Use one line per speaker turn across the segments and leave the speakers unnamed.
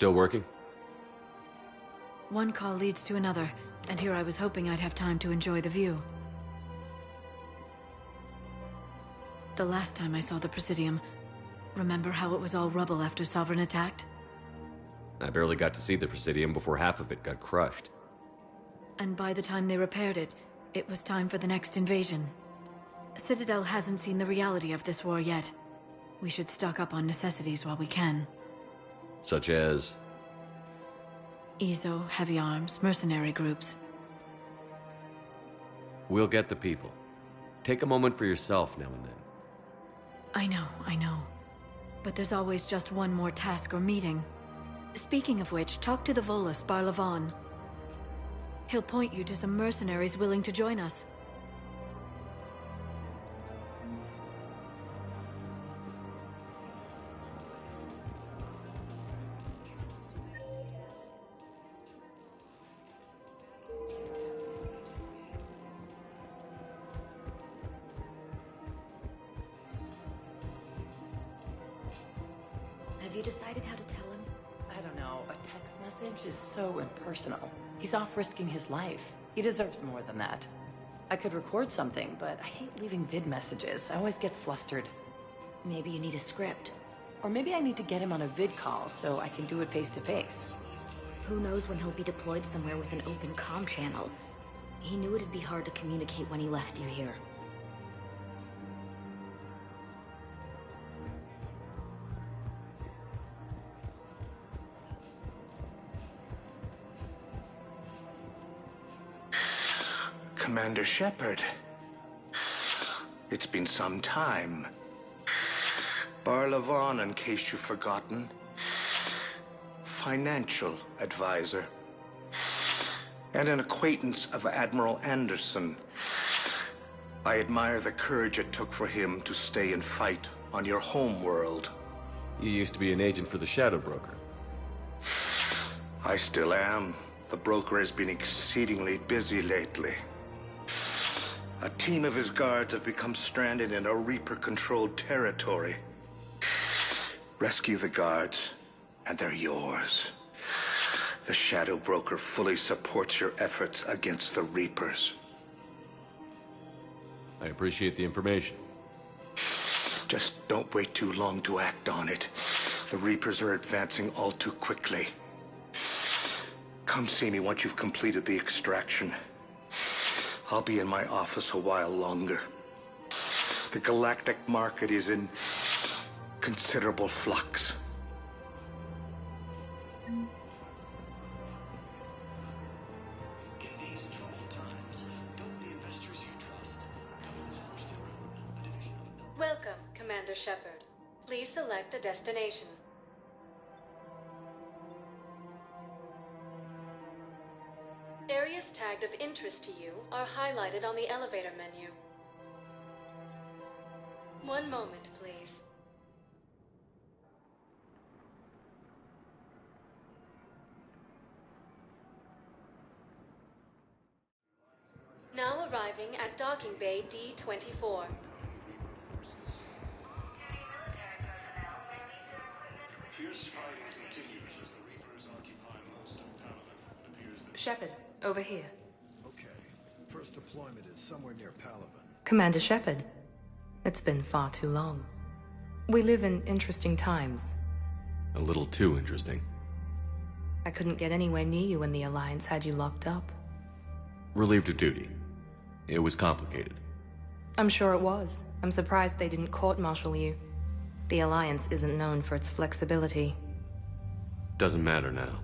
Still working?
One call leads to another, and here I was hoping I'd have time to enjoy the view. The last time I saw the Presidium, remember how it was all rubble after Sovereign attacked?
I barely got to see the Presidium before half of it got crushed.
And by the time they repaired it, it was time for the next invasion. Citadel hasn't seen the reality of this war yet. We should stock up on necessities while we can.
Such as?
EZO, heavy arms, mercenary groups.
We'll get the people. Take a moment for yourself now and then.
I know. But there's always just one more task or meeting. Speaking of which, talk to the Volus, Barlavon. He'll point you to some mercenaries willing to join us.
Have you decided how to tell him?
I don't know. A text message is so impersonal. He's off risking his life. He deserves more than that. I could record something, but I hate leaving vid messages. I always get flustered.
Maybe you need a script.
Or maybe I need to get him on a vid call so I can do it face to face.
Who knows when he'll be deployed somewhere with an open comm channel. He knew it'd be hard to communicate when he left you here.
Commander Shepard. It's been some time. Barlavon, in case you've forgotten. Financial advisor. And an acquaintance of Admiral Anderson. I admire the courage it took for him to stay and fight on your home world.
You used to be an agent for the Shadow Broker.
I still am. The broker has been exceedingly busy lately. A team of his guards have become stranded in a Reaper-controlled territory. Rescue the guards, and they're yours. The Shadow Broker fully supports your efforts against the Reapers.
I appreciate the information.
Just don't wait too long to act on it. The Reapers are advancing all too quickly. Come see me once you've completed the extraction. I'll be in my office a while longer. The galactic market is in considerable flux.
In these troubled times, don't the investors you trust?
Welcome, Commander Shepard. Please select a destination. Areas tagged of interest to you are highlighted on the elevator menu. One moment, please. Now arriving at Docking Bay D-24.
Fierce fighting continues as the Reapers occupy most of Palaven. It appears that
Shepard, over here.
Okay. First deployment is somewhere near Palaven.
Commander Shepard. It's been far too long. We live in interesting times.
A little too interesting.
I couldn't get anywhere near you when the Alliance had you locked up.
Relieved of duty. It was complicated.
I'm sure it was. I'm surprised they didn't court-martial you. The Alliance isn't known for its flexibility.
Doesn't matter now.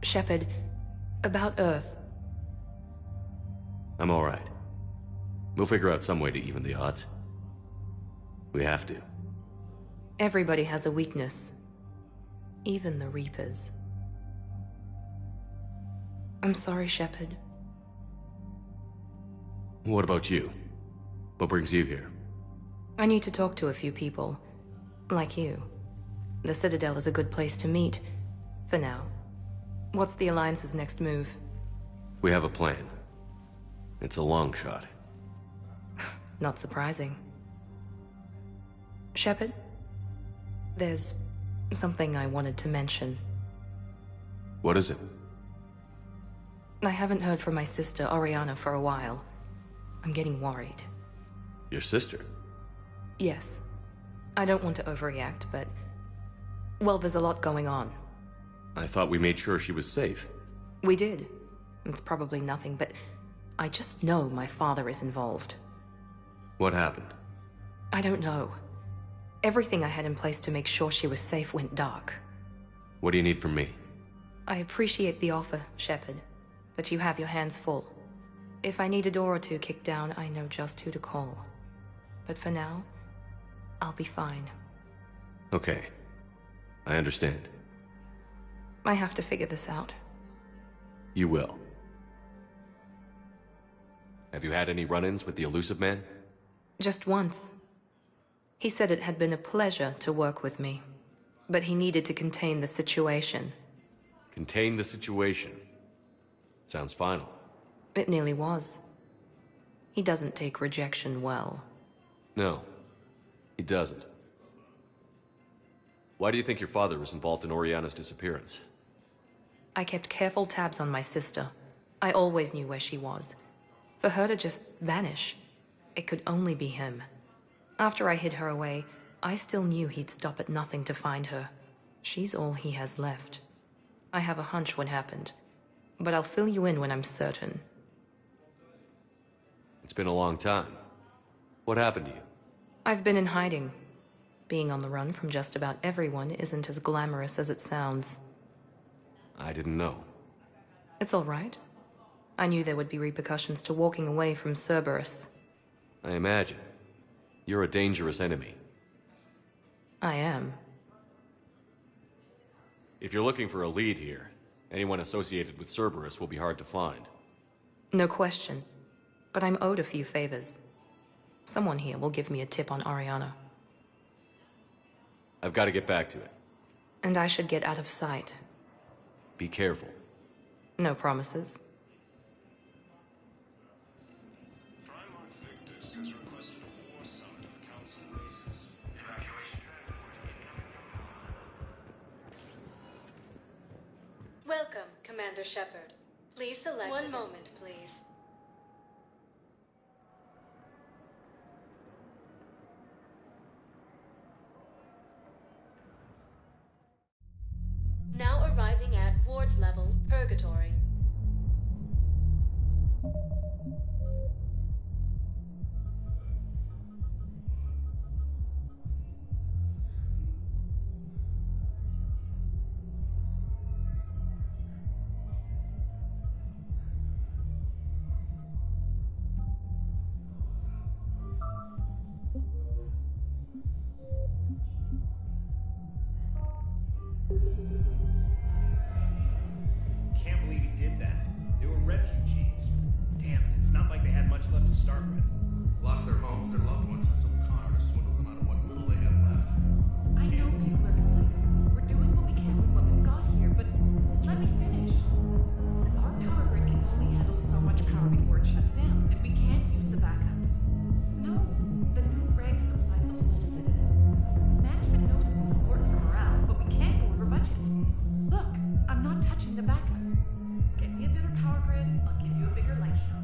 Shepard, about Earth.
I'm all right. We'll figure out some way to even the odds. We have to.
Everybody has a weakness. Even the Reapers. I'm sorry, Shepard.
What about you? What brings you here?
I need to talk to a few people. Like you. The Citadel is a good place to meet. For now. What's the Alliance's next move?
We have a plan. It's a long shot.
Not surprising. Shepard? There's something I wanted to mention.
What is it?
I haven't heard from my sister, Oriana, for a while. I'm getting worried.
Your sister?
Yes. I don't want to overreact, but... well, there's a lot going on.
I thought we made sure she was safe.
We did. It's probably nothing, but I just know my father is involved.
What happened?
I don't know. Everything I had in place to make sure she was safe went dark.
What do you need from me?
I appreciate the offer, Shepard, but you have your hands full. If I need a door or two kicked down, I know just who to call. But for now, I'll be fine.
Okay. I understand.
I have to figure this out.
You will. Have you had any run-ins with the Elusive Man?
Just once. He said it had been a pleasure to work with me, but he needed to contain the situation.
Contain the situation. Sounds final.
It nearly was. He doesn't take rejection well.
No, he doesn't. Why do you think your father was involved in Oriana's disappearance?
I kept careful tabs on my sister. I always knew where she was. For her to just vanish, it could only be him. After I hid her away, I still knew he'd stop at nothing to find her. She's all he has left. I have a hunch what happened, but I'll fill you in when I'm certain.
It's been a long time. What happened to you?
I've been in hiding. Being on the run from just about everyone isn't as glamorous as it sounds.
I didn't know.
It's all right. I knew there would be repercussions to walking away from Cerberus.
I imagine. You're a dangerous enemy.
I am.
If you're looking for a lead here, anyone associated with Cerberus will be hard to find.
No question. But I'm owed a few favors. Someone here will give me a tip on Oriana.
I've got to get back to it.
And I should get out of sight.
Be careful.
No promises.
Primarch Victus has requested a war summit of Council races.
Welcome, Commander Shepard. Please select... One moment, please. Now arriving at Ward's level, Purgatory.
Can't believe he did that. They were refugees. Damn it, it's not like they had much left to start with.
Lost their homes, their loved ones, and some con artists swindled them out of what little they have left.
I know people are complaining. We're doing what we can with what we've got here, but let me finish. Our power grid can only handle so much power before it shuts down, and we can't use the backups. No, the new regs apply to the whole Citadel. Management knows this is important for morale, but we can't go over budget. Look, I'm not touching the backups. Get me a better power grid, I'll give you a bigger light show.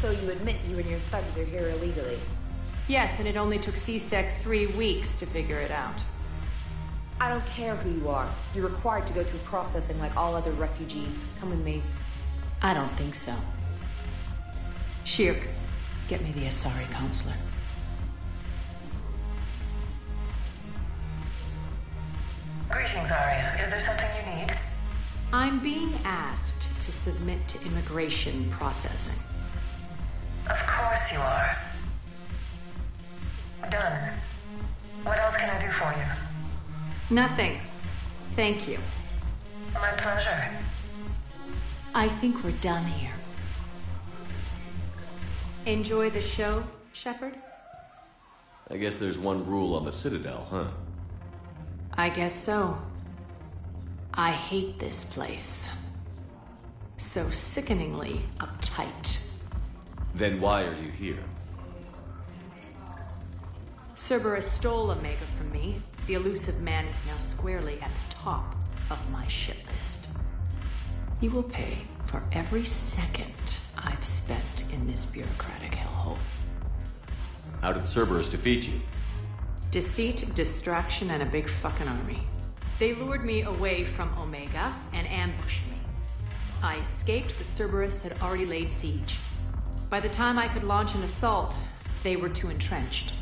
So you admit you and your thugs are here illegally?
Yes, and it only took CSEC 3 weeks to figure it out.
I don't care who you are. You're required to go through processing like all other refugees. Come with me.
I don't think so. Shirk, get me the Asari counselor.
Greetings, Arya. Is there something you need?
I'm being asked to submit to immigration processing.
Of course you are. Done. What else can I do for you?
Nothing. Thank you.
My pleasure.
I think we're done here. Enjoy the show, Shepard?
I guess there's one rule on the Citadel, huh?
I guess so. I hate this place. So sickeningly uptight.
Then why are you here?
Cerberus stole Omega from me. The elusive man is now squarely at the top of my shit list. He will pay for every second I've spent in this bureaucratic hellhole.
How did Cerberus defeat you?
Deceit, distraction, and a big fucking army. They lured me away from Omega and ambushed me. I escaped, but Cerberus had already laid siege. By the time I could launch an assault, they were too entrenched.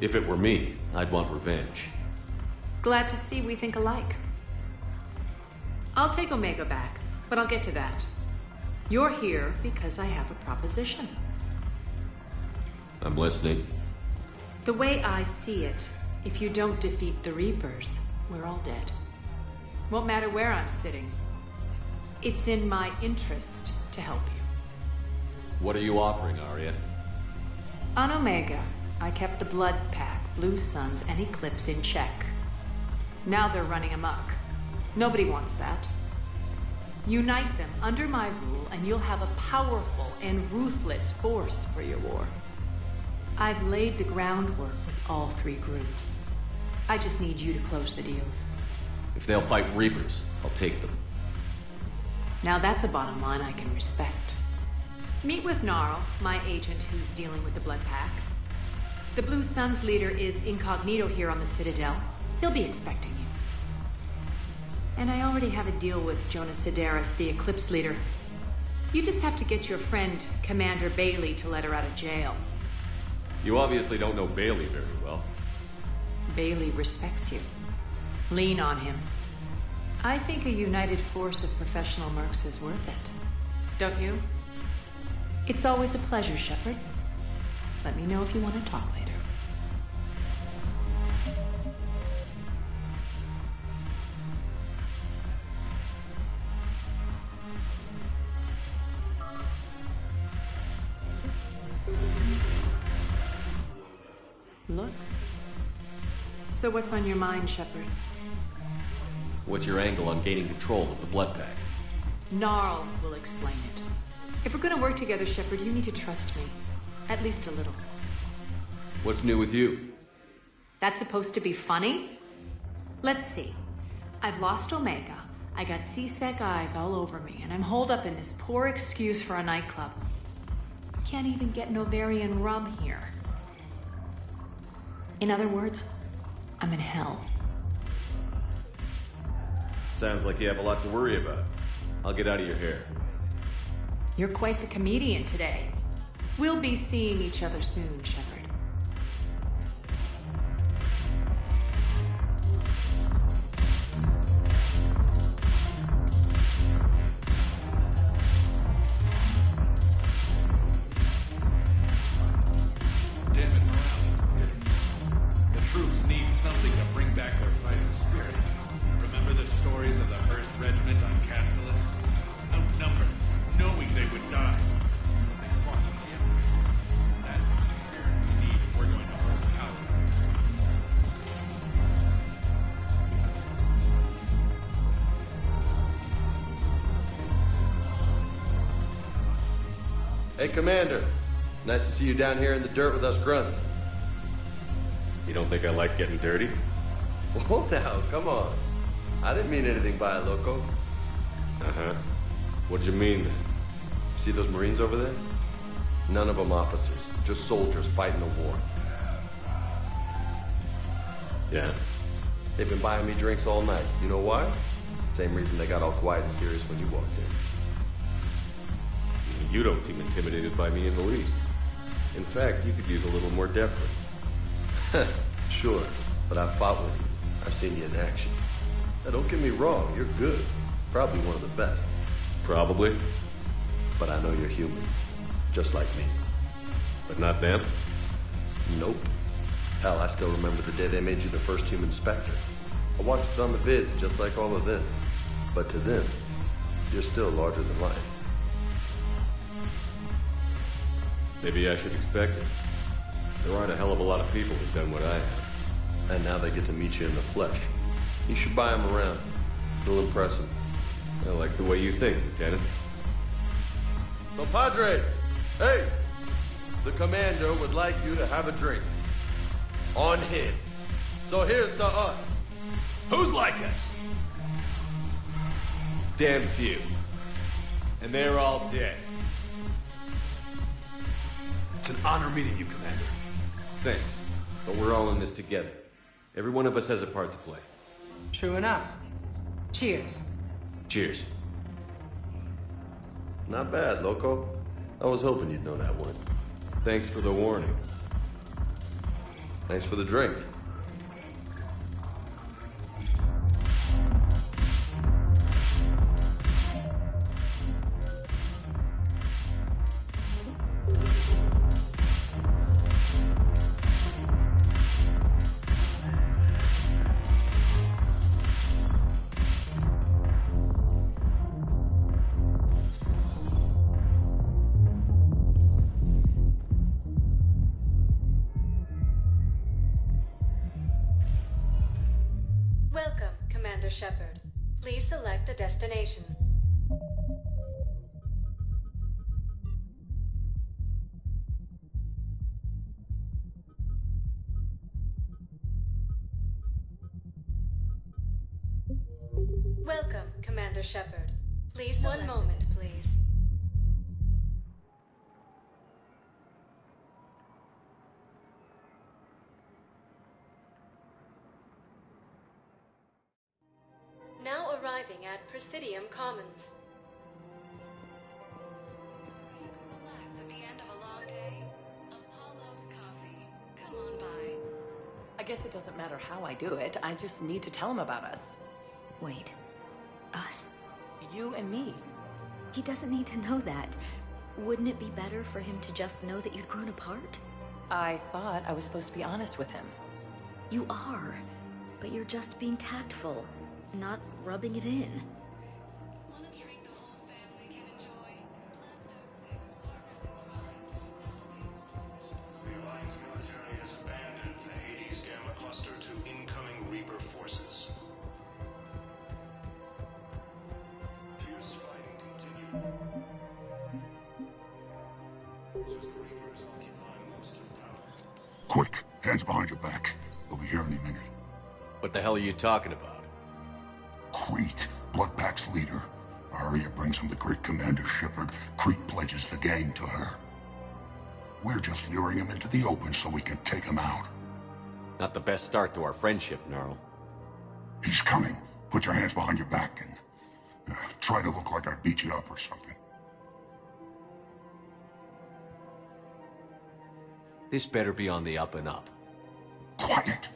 If it were me, I'd want revenge.
Glad to see we think alike. I'll take Omega back, but I'll get to that. You're here because I have a proposition.
I'm listening.
The way I see it, if you don't defeat the Reapers, we're all dead. Won't matter where I'm sitting. It's in my interest to help you.
What are you offering, Arya?
On Omega, I kept the Blood Pack, Blue Suns, and Eclipse in check. Now they're running amok. Nobody wants that. Unite them under my rule, and you'll have a powerful and ruthless force for your war. I've laid the groundwork with all 3 groups. I just need you to close the deals.
If they'll fight Reapers, I'll take them.
Now that's a bottom line I can respect. Meet with Gnarl, my agent who's dealing with the Blood Pack. The Blue Suns leader is incognito here on the Citadel. He'll be expecting you. And I already have a deal with Jonas Sidaris, the Eclipse leader. You just have to get your friend, Commander Bailey, to let her out of jail.
You obviously don't know Bailey very well.
Bailey respects you. Lean on him. I think a united force of professional mercs is worth it. Don't you? It's always a pleasure, Shepard. Let me know if you want to talk later. Look. So what's on your mind, Shepard?
What's your angle on gaining control of the Blood Pack?
Gnarl will explain it. If we're gonna work together, Shepard, you need to trust me. At least a little.
What's new with you?
That's supposed to be funny? Let's see. I've lost Omega. I got CSEC eyes all over me, and I'm holed up in this poor excuse for a nightclub. Can't even get Novarian rum here. In other words, I'm in hell.
Sounds like you have a lot to worry about. I'll get out of your hair.
You're quite the comedian today. We'll be seeing each other soon, Shepard.
Damn it, morale is bitter. The troops need something to bring back their fighting spirit. Remember the stories of the 1st Regiment on Castellus? Outnumbered, knowing they would die. But they fought to the end. That's the spirit we need if we're going to hold power.
Hey, Commander. Nice to see you down here in the dirt with us grunts.
You don't think I like getting dirty?
Whoa now, come on. I didn't mean anything by it, loco.
Uh-huh. What'd you mean then?
See those Marines over there? None of them officers, just soldiers fighting the war.
Yeah.
They've been buying me drinks all night. You know why? Same reason they got all quiet and serious when you walked in.
You don't seem intimidated by me in the least. In fact, you could use a little more deference.
Sure, but I've fought with you. I've seen you in action. Now, don't get me wrong, you're good. Probably one of the best.
Probably.
But I know you're human. Just like me.
But not them?
Nope. Hell, I still remember the day they made you the first human Spectre. I watched it on the vids, just like all of them. But to them, you're still larger than life.
Maybe I should expect it. There aren't a hell of a lot of people who've done what I have.
And now they get to meet you in the flesh. You should buy them around. It'll impress them.
I like the way you think, Lieutenant.
Compadres! Hey! The commander would like you to have a drink. On him. So here's to us.
Who's like us?
Damn few. And they're all dead.
It's an honor meeting you, Commander.
Thanks. But we're all in this together. Every one of us has a part to play.
True enough. Cheers.
Cheers.
Not bad, Loco. I was hoping you'd know that one.
Thanks for the warning.
Thanks for the drink.
Welcome, Commander Shepard. Please select a destination. Welcome, Commander Shepard. Please select. One moment, please. Now arriving at Presidium Commons.
Relax at the end of a long day. Apollo's coffee. Come on by.
I guess it doesn't matter how I do it. I just need to tell him about us.
Wait. Us?
You and me.
He doesn't need to know that. Wouldn't it be better for him to just know that you'd grown apart?
I thought I was supposed to be honest with him.
You are. But you're just being tactful. Not rubbing it in.
The Alliance military has abandoned the Hades Gamma cluster to incoming Reaper forces. Fierce fighting continued. Just the Reapers occupy most of power.
Quick, hands behind your back. We'll be here any minute.
What the hell are you talking about?
Crete, Bloodpack's leader. Arya brings him the great Commander Shepard. Crete pledges the gang to her. We're just luring him into the open so we can take him out.
Not the best start to our friendship, Gnarl.
He's coming. Put your hands behind your back and try to look like I beat you up or something.
This better be on the up and up.
Quiet.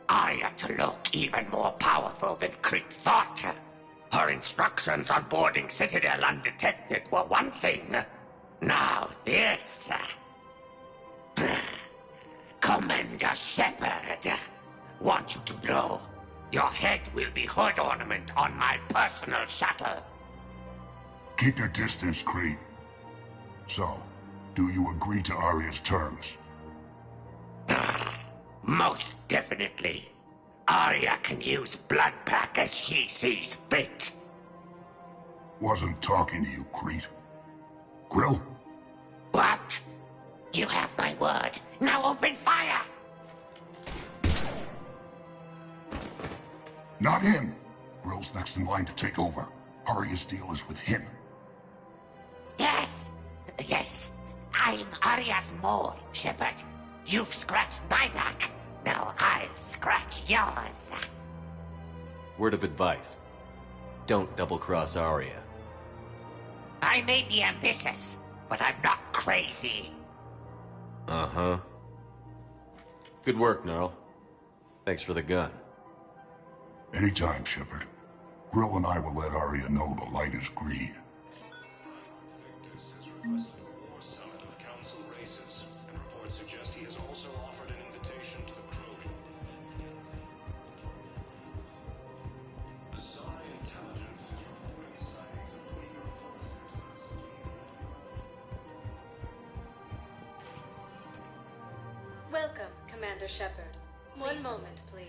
Arya to look even more powerful than Crete thought. Her instructions on boarding Citadel undetected were one thing. Now this. Commander Shepard, want you to know, your head will be hood ornament on my personal shuttle.
Keep your distance, Crete. So, do you agree to Arya's terms?
Most definitely. Arya can use Bloodpack as she sees fit.
Wasn't talking to you, Crete. Grill?
What? You have my word. Now open fire!
Not him. Grill's next in line to take over. Arya's deal is with him.
Yeah, Yes, I'm Arya's mole, Shepard. You've scratched my back. Now I'll scratch yours.
Word of advice. Don't double-cross Arya.
I may be ambitious, but I'm not crazy.
Uh-huh. Good work, Gnarl. Thanks for the gun.
Anytime, Shepard. Grill and I will let Arya know the light is green.
Welcome, Commander Shepard. One moment, please.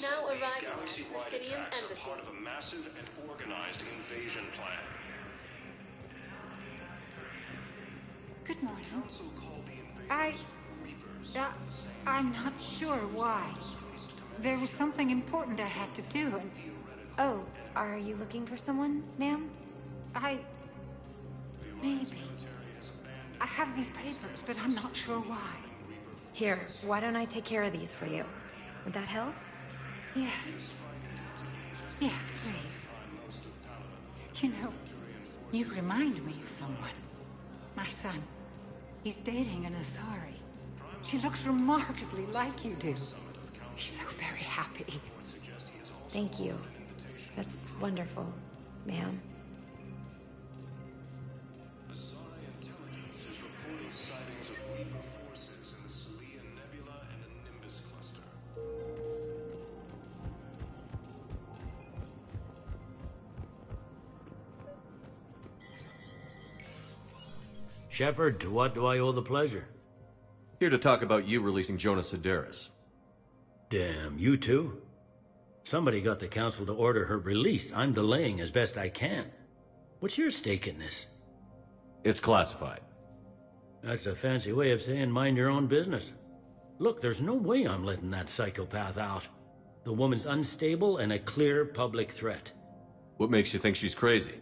Now arriving at Presidium Embassy.
Part of a massive and organized invasion plan.
Good morning. I'm not sure why. There was something important I had to do, and...
Oh, are you looking for someone, ma'am?
Maybe. I have these papers, but I'm not sure why.
Here, why don't I take care of these for you? Would that help?
Yes. Yes, please. You know, you remind me of someone. My son. He's dating an Asari. She looks remarkably like you do. He's so very happy.
Thank you. That's wonderful, ma'am.
Shepard, to what do I owe the pleasure?
Here to talk about you releasing Jonas Sedaris.
Damn, you too? Somebody got the council to order her release. I'm delaying as best I can. What's your stake in this?
It's classified.
That's a fancy way of saying mind your own business. Look, there's no way I'm letting that psychopath out. The woman's unstable and a clear public threat.
What makes you think she's crazy?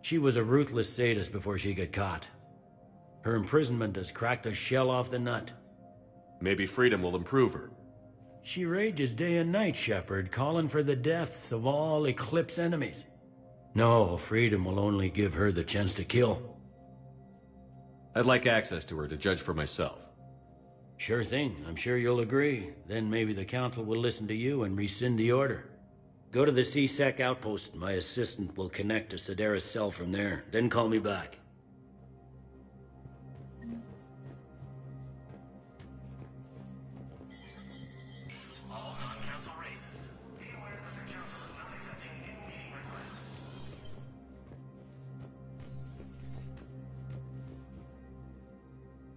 She was a ruthless sadist before she got caught. Her imprisonment has cracked the shell off the nut.
Maybe freedom will improve her.
She rages day and night, Shepard, calling for the deaths of all Eclipse enemies. No, freedom will only give her the chance to kill.
I'd like access to her to judge for myself.
Sure thing. I'm sure you'll agree. Then maybe the council will listen to you and rescind the order. Go to the C-Sec outpost. My assistant will connect to Sedaris' cell from there. Then call me back.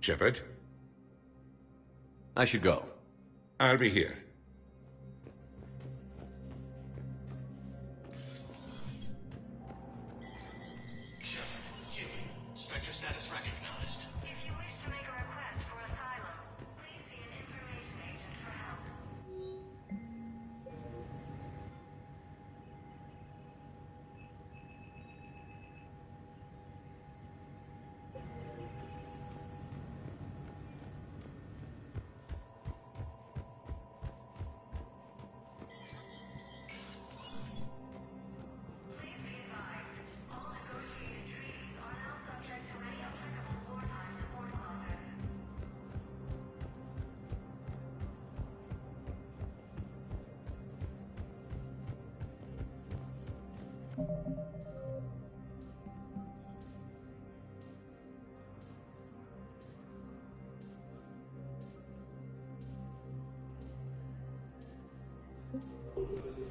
Shepard?
I should go.
I'll be here.
Spectre status recognized. If you wish to make a request for asylum, please see an information agent for help.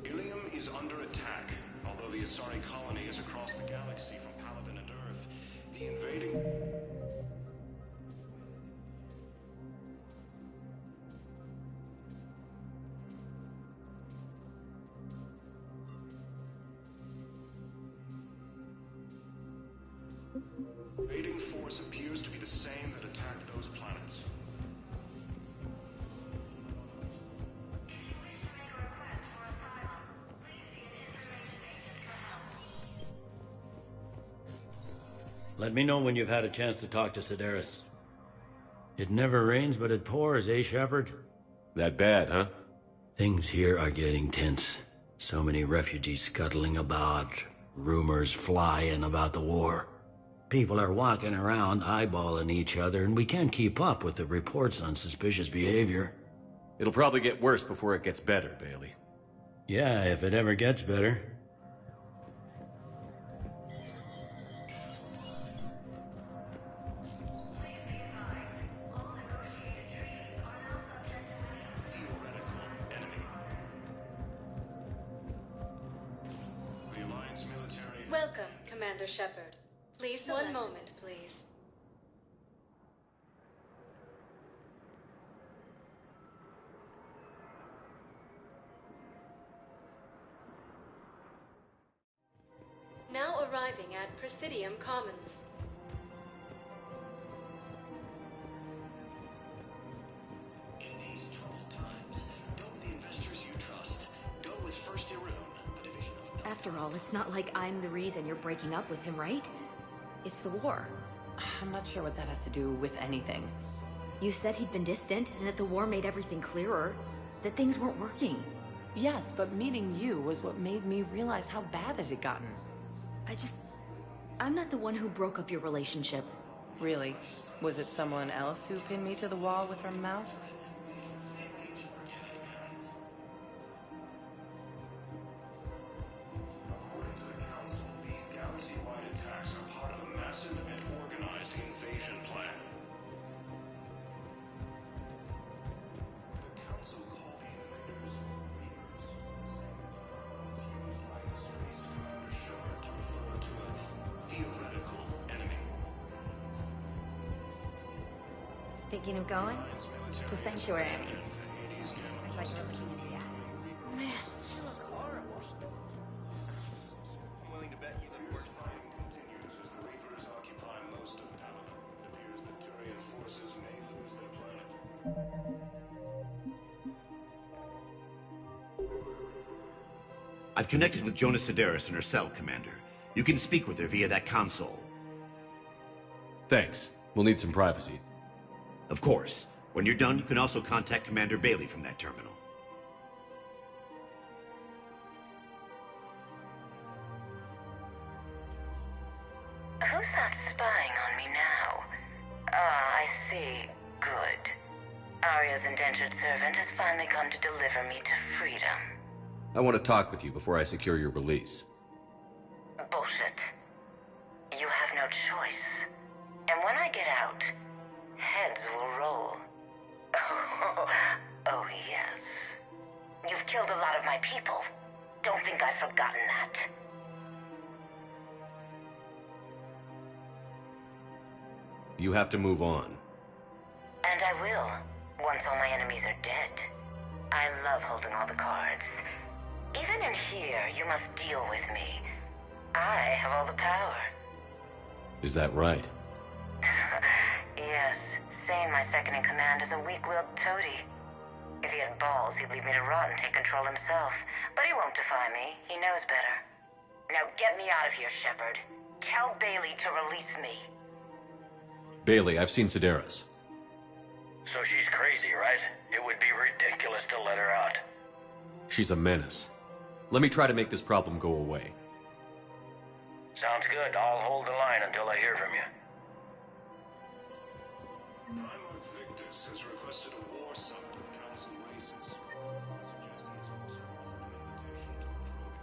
Ilium is under attack. Although the Asari colony is across the galaxy from Paladin and Earth, the invading... invading force appears to be the same that attacked those planets.
Let me know when you've had a chance to talk to Sedaris. It never rains, but it pours, eh, Shepard?
That bad, huh?
Things here are getting tense. So many refugees scuttling about, rumors flying about the war. People are walking around eyeballing each other, and we can't keep up with the reports on suspicious behavior.
It'll probably get worse before it gets better, Bailey.
Yeah, if it ever gets better.
Welcome, Commander Shepard. Please, one moment, please. Now arriving at Presidium Commons.
In these troubled times, go with the investors you trust. Go with First Irun, a division of...
After all, it's not like I'm the reason you're breaking up with him, right? It's the war.
I'm not sure what that has to do with anything.
You said he'd been distant, and that the war made everything clearer. That things weren't working.
Yes, but meeting you was what made me realize how bad it had gotten.
I'm not the one who broke up your relationship.
Really? Was it someone else who pinned me to the wall with her mouth?
According to the Council, these galaxy-wide attacks are part of a massive and organized invasion plan. The Council called the invaders Reapers, used by disgraced Commander Shepard to refer to a theoretical enemy.
Thinking of going? To Sanctuary, I mean. I thought you were looking into that. Man, you look horrible.
I'm willing to bet you look worse. Fighting continues as the Reapers occupy most of Paladin. It appears that Turian forces may lose their planet.
I've connected with Jonas Sedaris in her cell, Commander. You can speak with her via that console.
Thanks. We'll need some privacy.
Of course. When you're done, you can also contact Commander Bailey from that terminal.
Who's that spying on me now? Ah, I see. Good. Arya's indentured servant has finally come to deliver me to freedom.
I want to talk with you before I secure your release.
Bullshit. You have no choice. And when I get out, heads will roll. Oh, yes. You've killed a lot of my people. Don't think I've forgotten that.
You have to move on.
And I will, once all my enemies are dead. I love holding all the cards. Even in here, you must deal with me. I have all the power.
Is that right?
Yes, Sane, my second-in-command, is a weak-willed toady. If he had balls, he'd leave me to rot and take control himself. But he won't defy me. He knows better. Now get me out of here, Shepard. Tell Bailey to release me.
Bailey, I've seen Sedaris.
So she's crazy, right? It would be ridiculous to let her out.
She's a menace. Let me try to make this problem go away.
Sounds good. I'll hold the line until I hear from you.
Primarch Victus has requested a war summit with Council races. Suggesting he's also offered an invitation to the Krogan.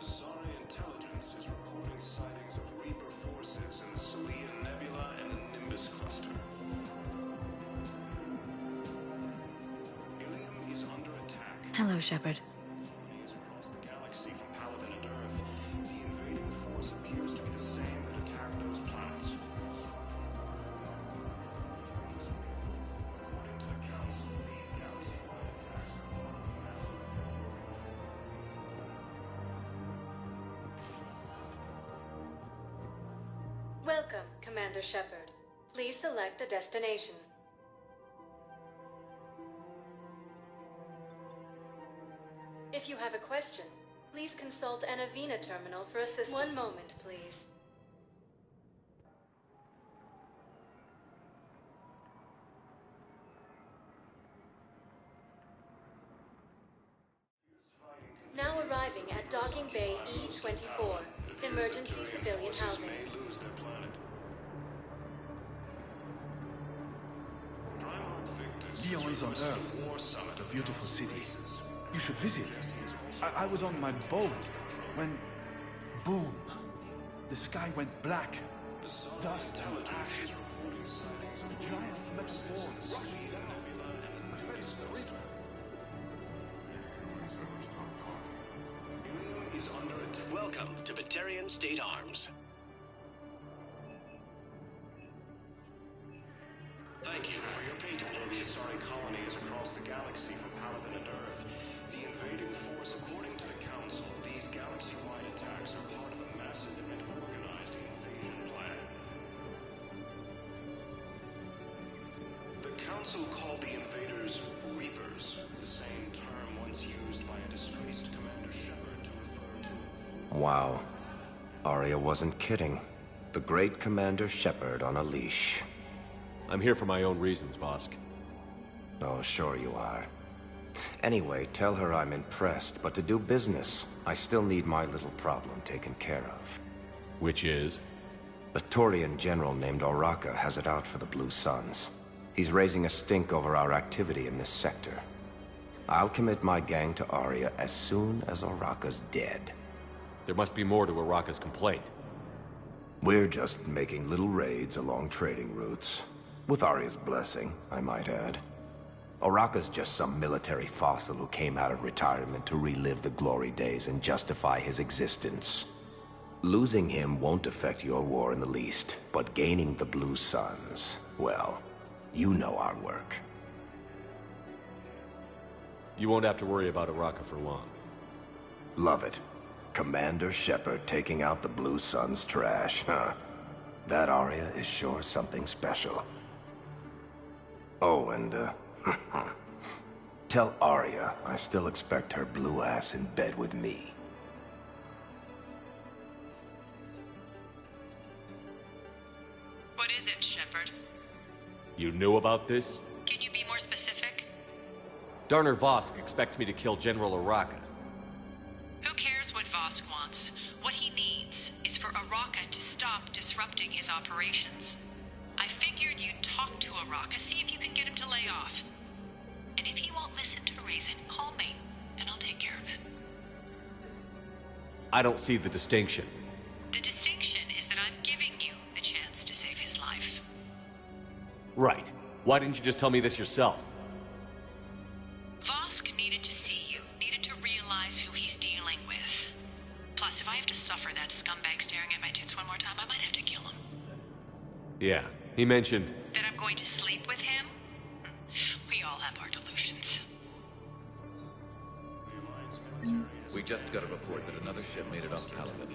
Asari intelligence is reporting sightings of Reaper forces in the Salian Nebula and the Nimbus cluster. Ilium is under attack.
Hello, Shepard.
Colonies across the galaxy from Paladin and Earth. The invading force appears to be the same that attacked those planets. According to the Council, these galaxy-wide attacks are part of a massive...
Welcome, Commander Shepard. Please select a destination. If you have a question, please consult an Avena terminal for assistance. One moment, please. Now arriving at Docking Bay E-24, emergency civilian housing.
Lyon is on Earth, a beautiful city. You should visit. I was on my boat when, boom, the sky went black. Dust and ash. A giant metal ball rushing down. I felt a rhythm.
Is under attack. Welcome to Batarian State Arms. Thank you for your patronage. The Asari colonies across the galaxy from Paladin and Earth. The invading force, according to the Council, these galaxy-wide attacks are part of a massive and organized invasion plan. The Council called the invaders Reapers, the same term once used by a disgraced Commander Shepard to refer to.
Wow. Arya wasn't kidding. The great Commander Shepard on a leash.
I'm here for my own reasons, Vosk.
Oh, sure you are. Anyway, tell her I'm impressed, but to do business, I still need my little problem taken care of.
Which is?
A Turian general named Oraka has it out for the Blue Suns. He's raising a stink over our activity in this sector. I'll commit my gang to Arya as soon as Oraka's dead.
There must be more to Oraka's complaint.
We're just making little raids along trading routes. With Arya's blessing, I might add. Oraka's just some military fossil who came out of retirement to relive the glory days and justify his existence. Losing him won't affect your war in the least, but gaining the Blue Suns, well, you know our work.
You won't have to worry about Oraka for long.
Love it. Commander Shepard taking out the Blue Suns trash, huh? That Arya is sure something special. Oh, and, tell Arya I still expect her blue ass in bed with me.
What is it, Shepard?
You knew about this?
Can you be more specific?
Darner Vosk expects me to kill General Oraka.
Who cares what Vosk wants? What he needs is for Oraka to stop disrupting his operations. I figured you'd talk to Oraka, see if you can get him to lay off. And if he won't listen to reason, call me, and I'll take care of it.
I don't see the distinction.
The distinction is that I'm giving you the chance to save his life.
Right. Why didn't you just tell me this yourself?
Vosk needed to see you, needed to realize who he's dealing with. Plus, if I have to suffer that scumbag staring at my tits one more time, I might have to kill him.
Yeah, he mentioned...
That I'm going to sleep with him? We all have our delusions.
We just got a report that another ship made it off Paladin.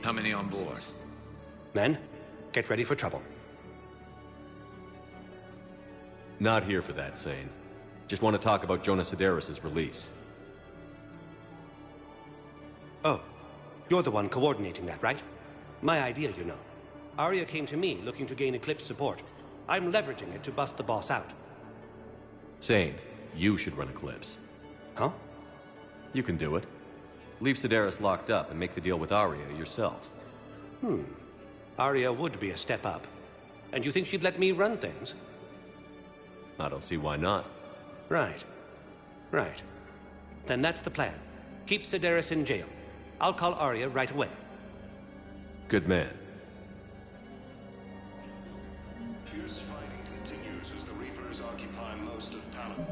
How many on board?
Men, get ready for trouble.
Not here for that, Sane. Just want to talk about Jonas Sedaris' release.
Oh, you're the one coordinating that, right? My idea, you know. Arya came to me looking to gain Eclipse support. I'm leveraging it to bust the boss out.
Sane, you should run Eclipse.
Huh?
You can do it. Leave Sedaris locked up and make the deal with Arya yourself.
Arya would be a step up. And you think she'd let me run things?
I don't see why not.
Right. Right. Then that's the plan. Keep Sedaris in jail. I'll call Arya right away.
Good man.
Fierce fighting continues as the Reapers occupy most of Paladin.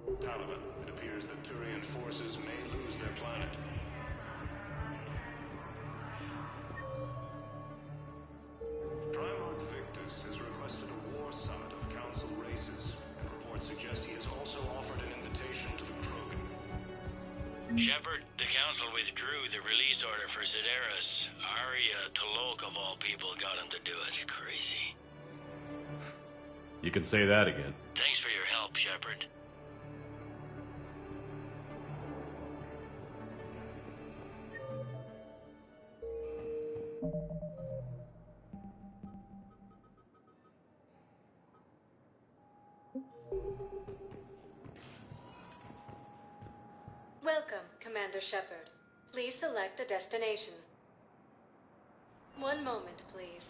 Paladin, it appears that Turian forces may lose their planet. Primarch Victus has requested a war summit of Council races, and reports suggest he has also offered an invitation to the Krogan.
Shepard, the Council withdrew the release order for Sedaris. Arya T'Loak, of all people, got him to do it. Crazy.
You can say that again.
Thanks for your help, Shepard.
Welcome, Commander Shepard. Please select a destination. One moment, please.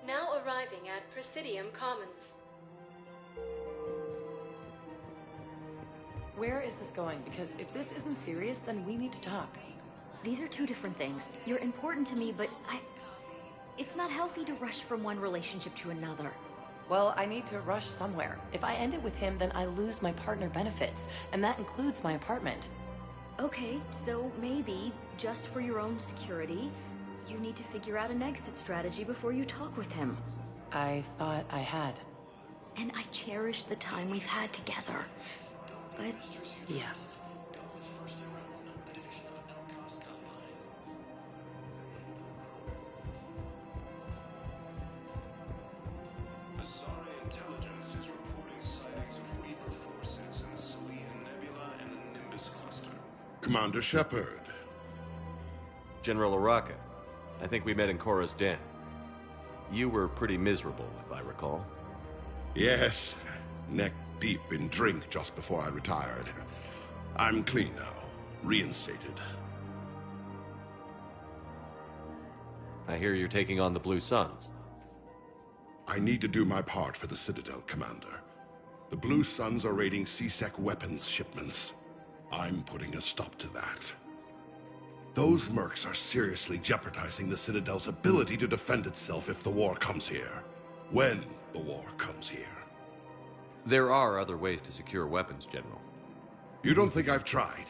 Now arriving at Presidium Commons.
Where is this going? Because if this isn't serious, then we need to talk.
These are two different things. You're important to me, but it's not healthy to rush from one relationship to another.
Well, I need to rush somewhere. If I end it with him, then I lose my partner benefits, and that includes my apartment.
Okay, so maybe, just for your own security, you need to figure out an exit strategy before you talk with him.
I thought I had.
And I cherish the time we've had together. But...
yeah.
Commander Shepard.
General Araka, I think we met in Korra's den. You were pretty miserable, if I recall.
Yes, neck deep in drink just before I retired. I'm clean now, reinstated.
I hear you're taking on the Blue Suns.
I need to do my part for the Citadel, Commander. The Blue Suns are raiding C-Sec weapons shipments. I'm putting a stop to that. Those mercs are seriously jeopardizing the Citadel's ability to defend itself if the war comes here. When the war comes here.
There are other ways to secure weapons, General.
You don't think I've tried?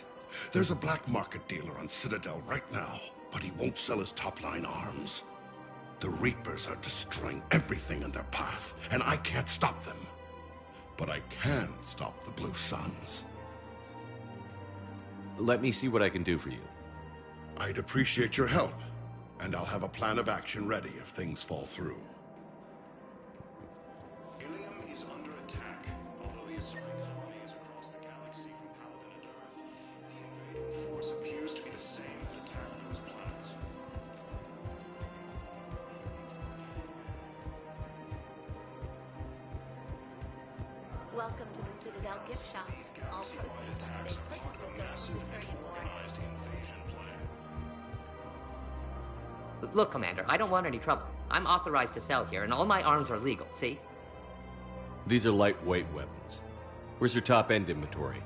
There's a black market dealer on Citadel right now, but he won't sell his top-line arms. The Reapers are destroying everything in their path, and I can't stop them. But I can stop the Blue Suns.
Let me see what I can do for you.
I'd appreciate your help, and I'll have a plan of action ready if things fall through.
Ilium is under attack. Although the Asari colony is across the galaxy from Paladin and Earth, the invading force appears to be the same that attacked those planets.
Welcome to the Citadel gift shop. All proceeds from today's purchase will go to the Turian War.
Organized invasion plan.
Look, Commander, I don't want any trouble. I'm authorized to sell here, and all my arms are legal, see?
These are lightweight weapons. Where's your top-end inventory?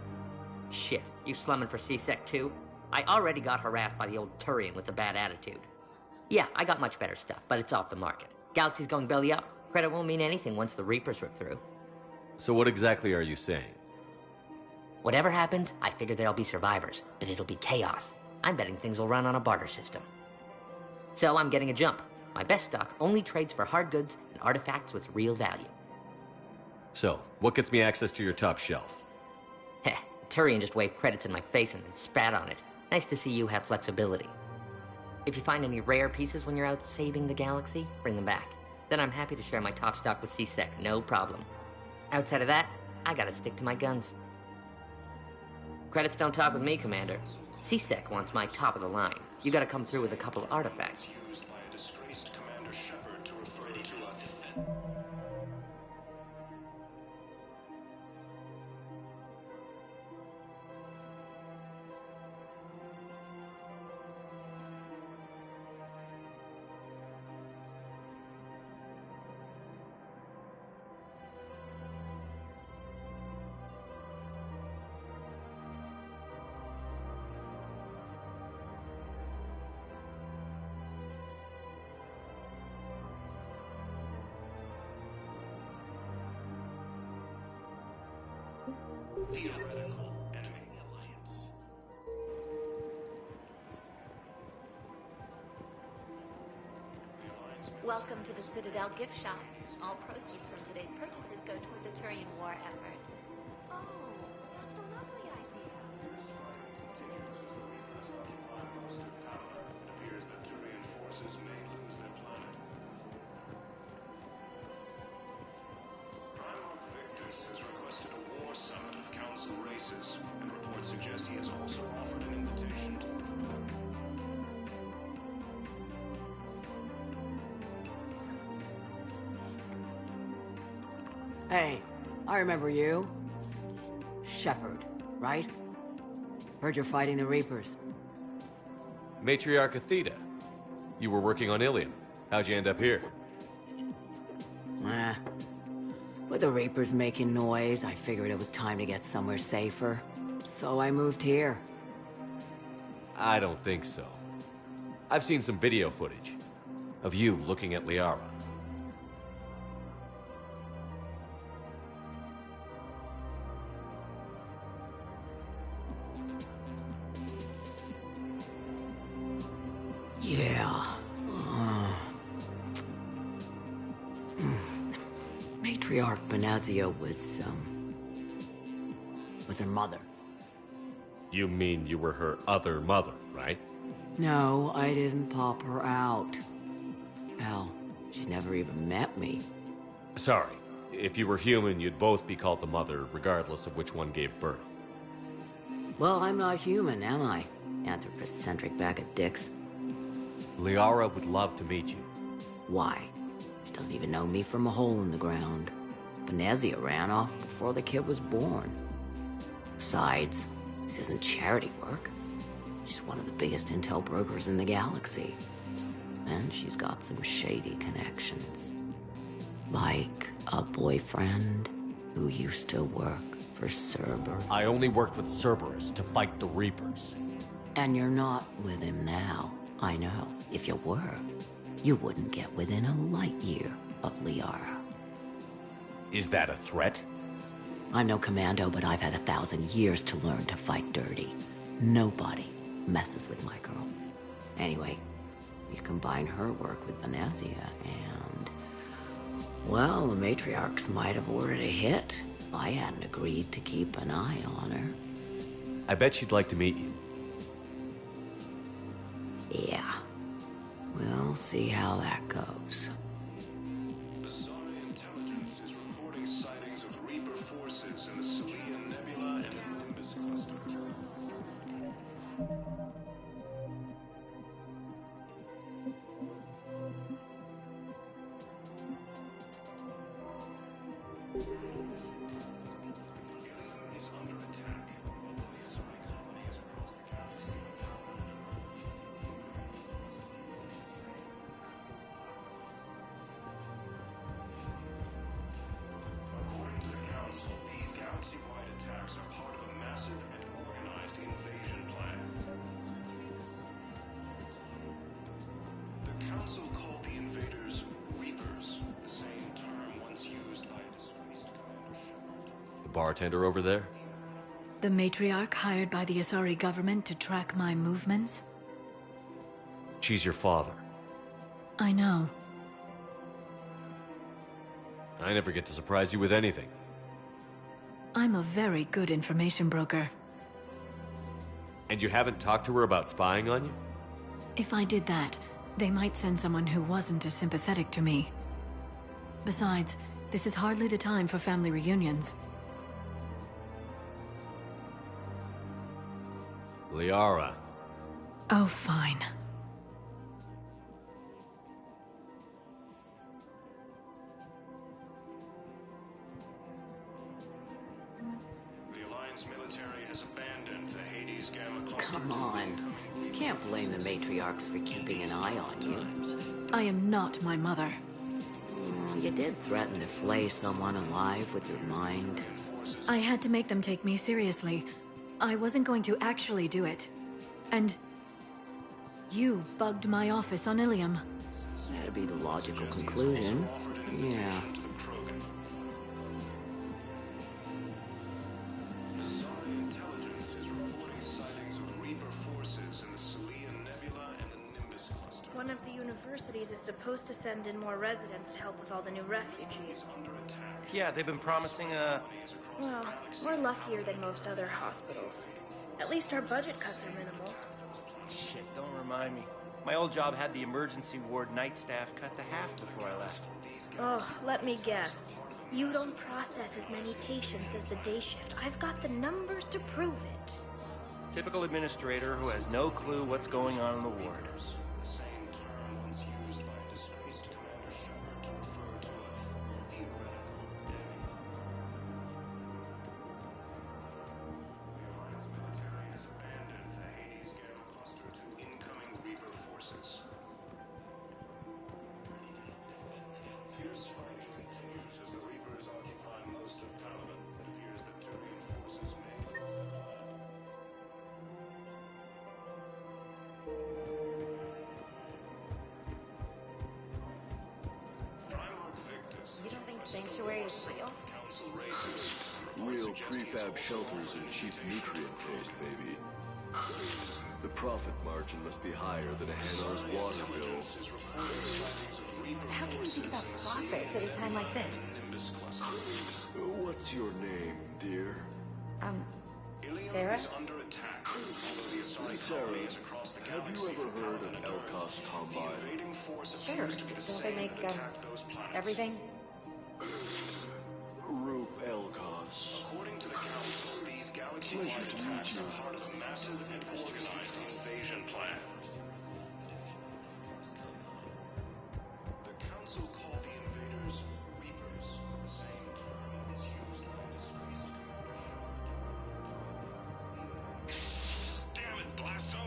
Shit, you slumming for C-Sec too? I already got harassed by the old Turian with a bad attitude. Yeah, I got much better stuff, but it's off the market. Galaxy's going belly up. Credit won't mean anything once the Reapers rip through.
So what exactly are you saying?
Whatever happens, I figure there'll be survivors, but it'll be chaos. I'm betting things will run on a barter system. So I'm getting a jump. My best stock only trades for hard goods and artifacts with real value.
So, what gets me access to your top shelf?
Heh, Turian just waved credits in my face and then spat on it. Nice to see you have flexibility. If you find any rare pieces when you're out saving the galaxy, bring them back. Then I'm happy to share my top stock with C-Sec, no problem. Outside of that, I gotta stick to my guns. Credits don't talk with me, Commander. C-Sec wants my top of the line. You gotta come through with a couple of artifacts.
Used by a disgraced Commander Shepard to refer to a... theoretical enemy alliance.
Welcome to the Citadel gift shop. All proceeds from today's purchases go toward the Turian war effort. Oh, that's a lovely idea.
It appears that Turian forces may lose their planet. Primarch Victus has requested a war summit of council races, and reports suggest he has also offered an invitation to the
Hey, I remember you. Shepard, right? Heard you're fighting the Reapers.
Matriarch Athena. You were working on Ilium. How'd you end up here?
With the Reapers making noise, I figured it was time to get somewhere safer. So I moved here.
I don't think so. I've seen some video footage of you looking at Liara.
Yeah. Matriarch Benazia was her mother.
You mean you were her other mother, right?
No, I didn't pop her out. Hell, she's never even met me.
Sorry. If you were human, you'd both be called the mother, regardless of which one gave birth.
Well, I'm not human, am I? Anthropocentric bag of dicks.
Liara would love to meet you.
Why? She doesn't even know me from a hole in the ground. Benazia ran off before the kid was born. Besides, this isn't charity work. She's one of the biggest intel brokers in the galaxy. And she's got some shady connections. Like a boyfriend who used to work for Cerberus.
I only worked with Cerberus to fight the Reapers.
And you're not with him now. I know. If you were, you wouldn't get within a light year of Liara.
Is that a threat?
I'm no commando, but I've had 1,000 years to learn to fight dirty. Nobody messes with my girl. Anyway, you combine her work with Benazia and... well, the matriarchs might have ordered a hit if I hadn't agreed to keep an eye on her.
I bet she'd like to meet you.
Yeah. We'll see how that goes.
Asari intelligence is reporting sightings of Reaper forces in the Salian Nebula and Nimbus cluster.
Bartender over there?
The matriarch hired by the Asari government to track my movements?
She's your father.
I know.
I never get to surprise you with anything.
I'm a very good information broker.
And you haven't talked to her about spying on you?
If I did that, they might send someone who wasn't as sympathetic to me. Besides, this is hardly the time for family reunions.
Liara.
Oh, fine.
The Alliance military has abandoned the Hades Gamma cluster.
Come on. You can't blame the matriarchs for keeping an eye on you.
I am not my mother.
You did threaten to flay someone alive with your mind.
I had to make them take me seriously. I wasn't going to actually do it. And... you bugged my office on Ilium.
That'd be the logical conclusion. Yeah.
one of the universities is supposed to send in more residents to help with all the new refugees.
Yeah, they've been promising
Well, we're luckier than most other hospitals. At least our budget cuts are minimal.
Shit, don't remind me. My old job had the emergency ward night staff cut to half before I left.
Oh, let me guess. You don't process as many patients as the day shift. I've got the numbers to prove it.
Typical administrator who has no clue what's going on in the ward.
You don't think Sanctuary is real?
Real prefab shelters are cheap nutrient-based, baby. The profit margin must be higher than a Hanar's water bill.
How can you think about profits at a time like this?
What's your name, dear?
Sarah?
Sarah, have you ever heard of Elkos Combine?
Sure. Don't they make, everything?
Roop Elkos.
According to the Council, these galaxy-wide attacks are part of a massive and organized invasion plan. The Council called the invaders Reapers, the same term is used by disgraced.
Damn it, Blasto!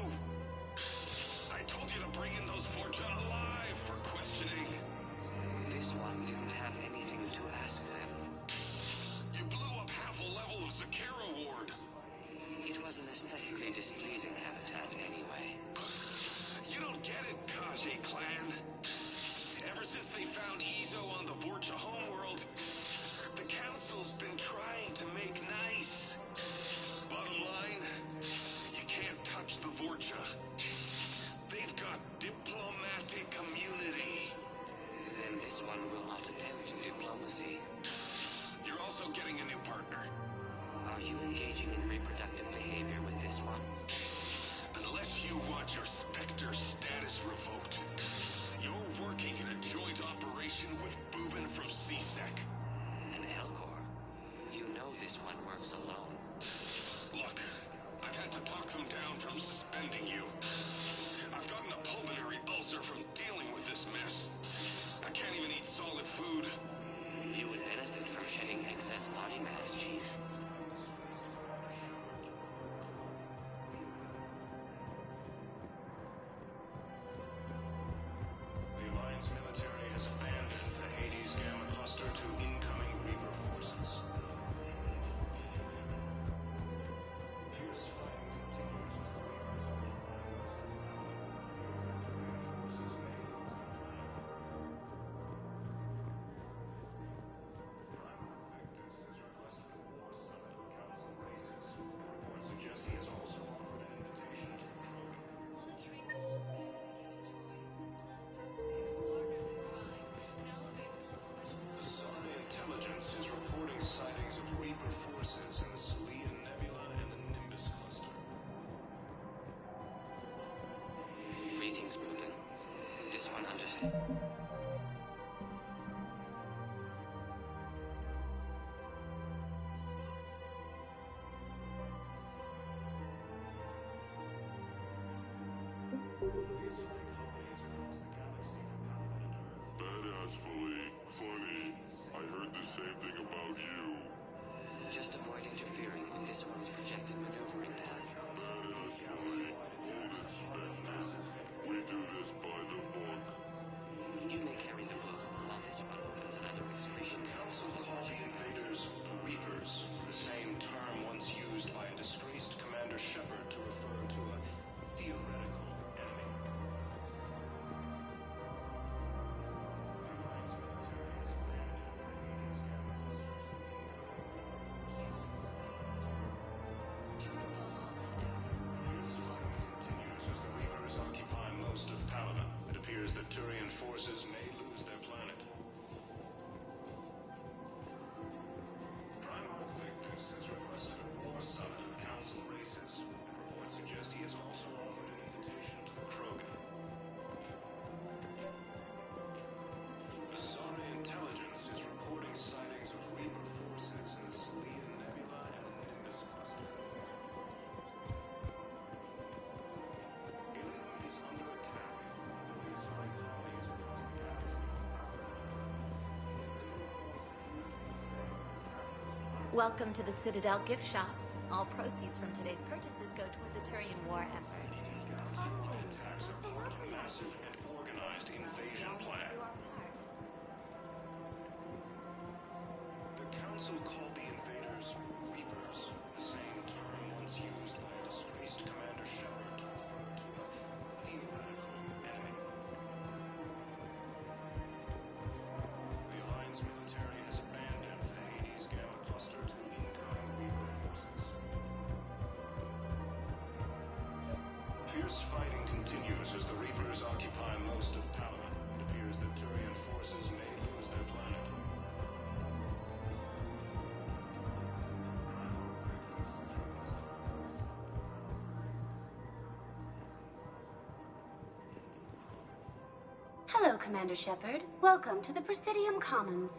I told you to bring in those Forja alive for questioning.
This one didn't have anything to ask them.
You blew up half a level of Zakera Ward.
It was an aesthetically displeasing habitat anyway.
You don't get it, Kaji clan. Ever since they found Ezo on the Vorcha homeworld, the Council's been trying to make nice. Bottom line, you can't touch the Vorcha. They've got diplomatic immunity.
Then this one will not attempt diplomacy.
You're also getting a new partner.
Are you engaging in reproductive behavior with this one?
Unless you want your Spectre status revoked, you're working in a joint operation with Boobin from CSEC.
An Elcor? You know this one works alone.
Look, I've had to talk them down from suspending you. I've gotten a pulmonary ulcer from dealing with this mess. I can't even eat solid food.
You would benefit from shedding excess body mass, Chief.
The Alliance military has abandoned the Hades Gamma cluster to incoming Reaper forces. Fierce fighting continues as the Intelligence is reporting sightings of Reaper forces in the Selene Nebula and the Nimbus cluster.
Greetings, Boobin. This one understood.
Badassfully funny. I heard the same thing about you.
Just avoid interfering with this one's projected maneuvering path.
Badassfully bold Inspector. We do this by the book.
You may carry the book while this one opens another excretion.
Council called the invaders Reapers, the same term once used by a disgraced Commander Shepard to refer to a theoretical enemy. forces may lose their planet. Primarch Victus has requested a war summit of Council races. Reports suggest he has also offered an invitation to the Krogan. Asari intelligence is reporting sightings of Reaper forces in the Selene Nebula and Nimbus cluster. Ilium is under attack. The Asari colonies across the galaxy.
Welcome to the Citadel gift shop. All proceeds from today's purchases go toward the Turian war effort.
Attacks are part of a massive and organized invasion plan. The Council called the invaders Reapers, the same term once used by a disgraced Commander Shepard to refer to a theoretical enemy. The Alliance military has abandoned the Hades Gamma cluster to incoming Reaper forces. Fierce fighting continues as the Reapers occupy most of Palaven. It appears that Turian forces may lose their planet.
Hello, Commander Shepard. Welcome to the Presidium Commons.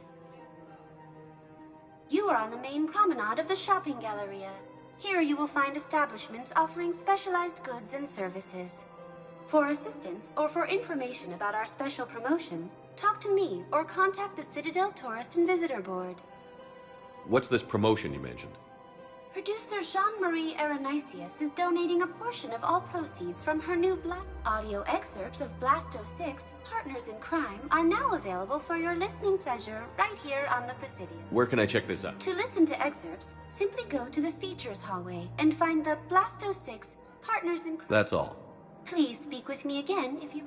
You are on the main promenade of the shopping galleria. Here you will find establishments offering specialized goods and services. For assistance or for information about our special promotion, talk to me or contact the Citadel Tourist and Visitor Board.
What's this promotion you mentioned?
Producer Jean-Marie Aranicius is donating a portion of all proceeds from her new audio excerpts of Blasto 6, Partners in Crime, are now available for your listening pleasure right here on the Presidium.
Where can I check this out?
To listen to excerpts, simply go to the features hallway and find the Blasto 6, Partners in Crime.
That's all.
Please speak with me again if you...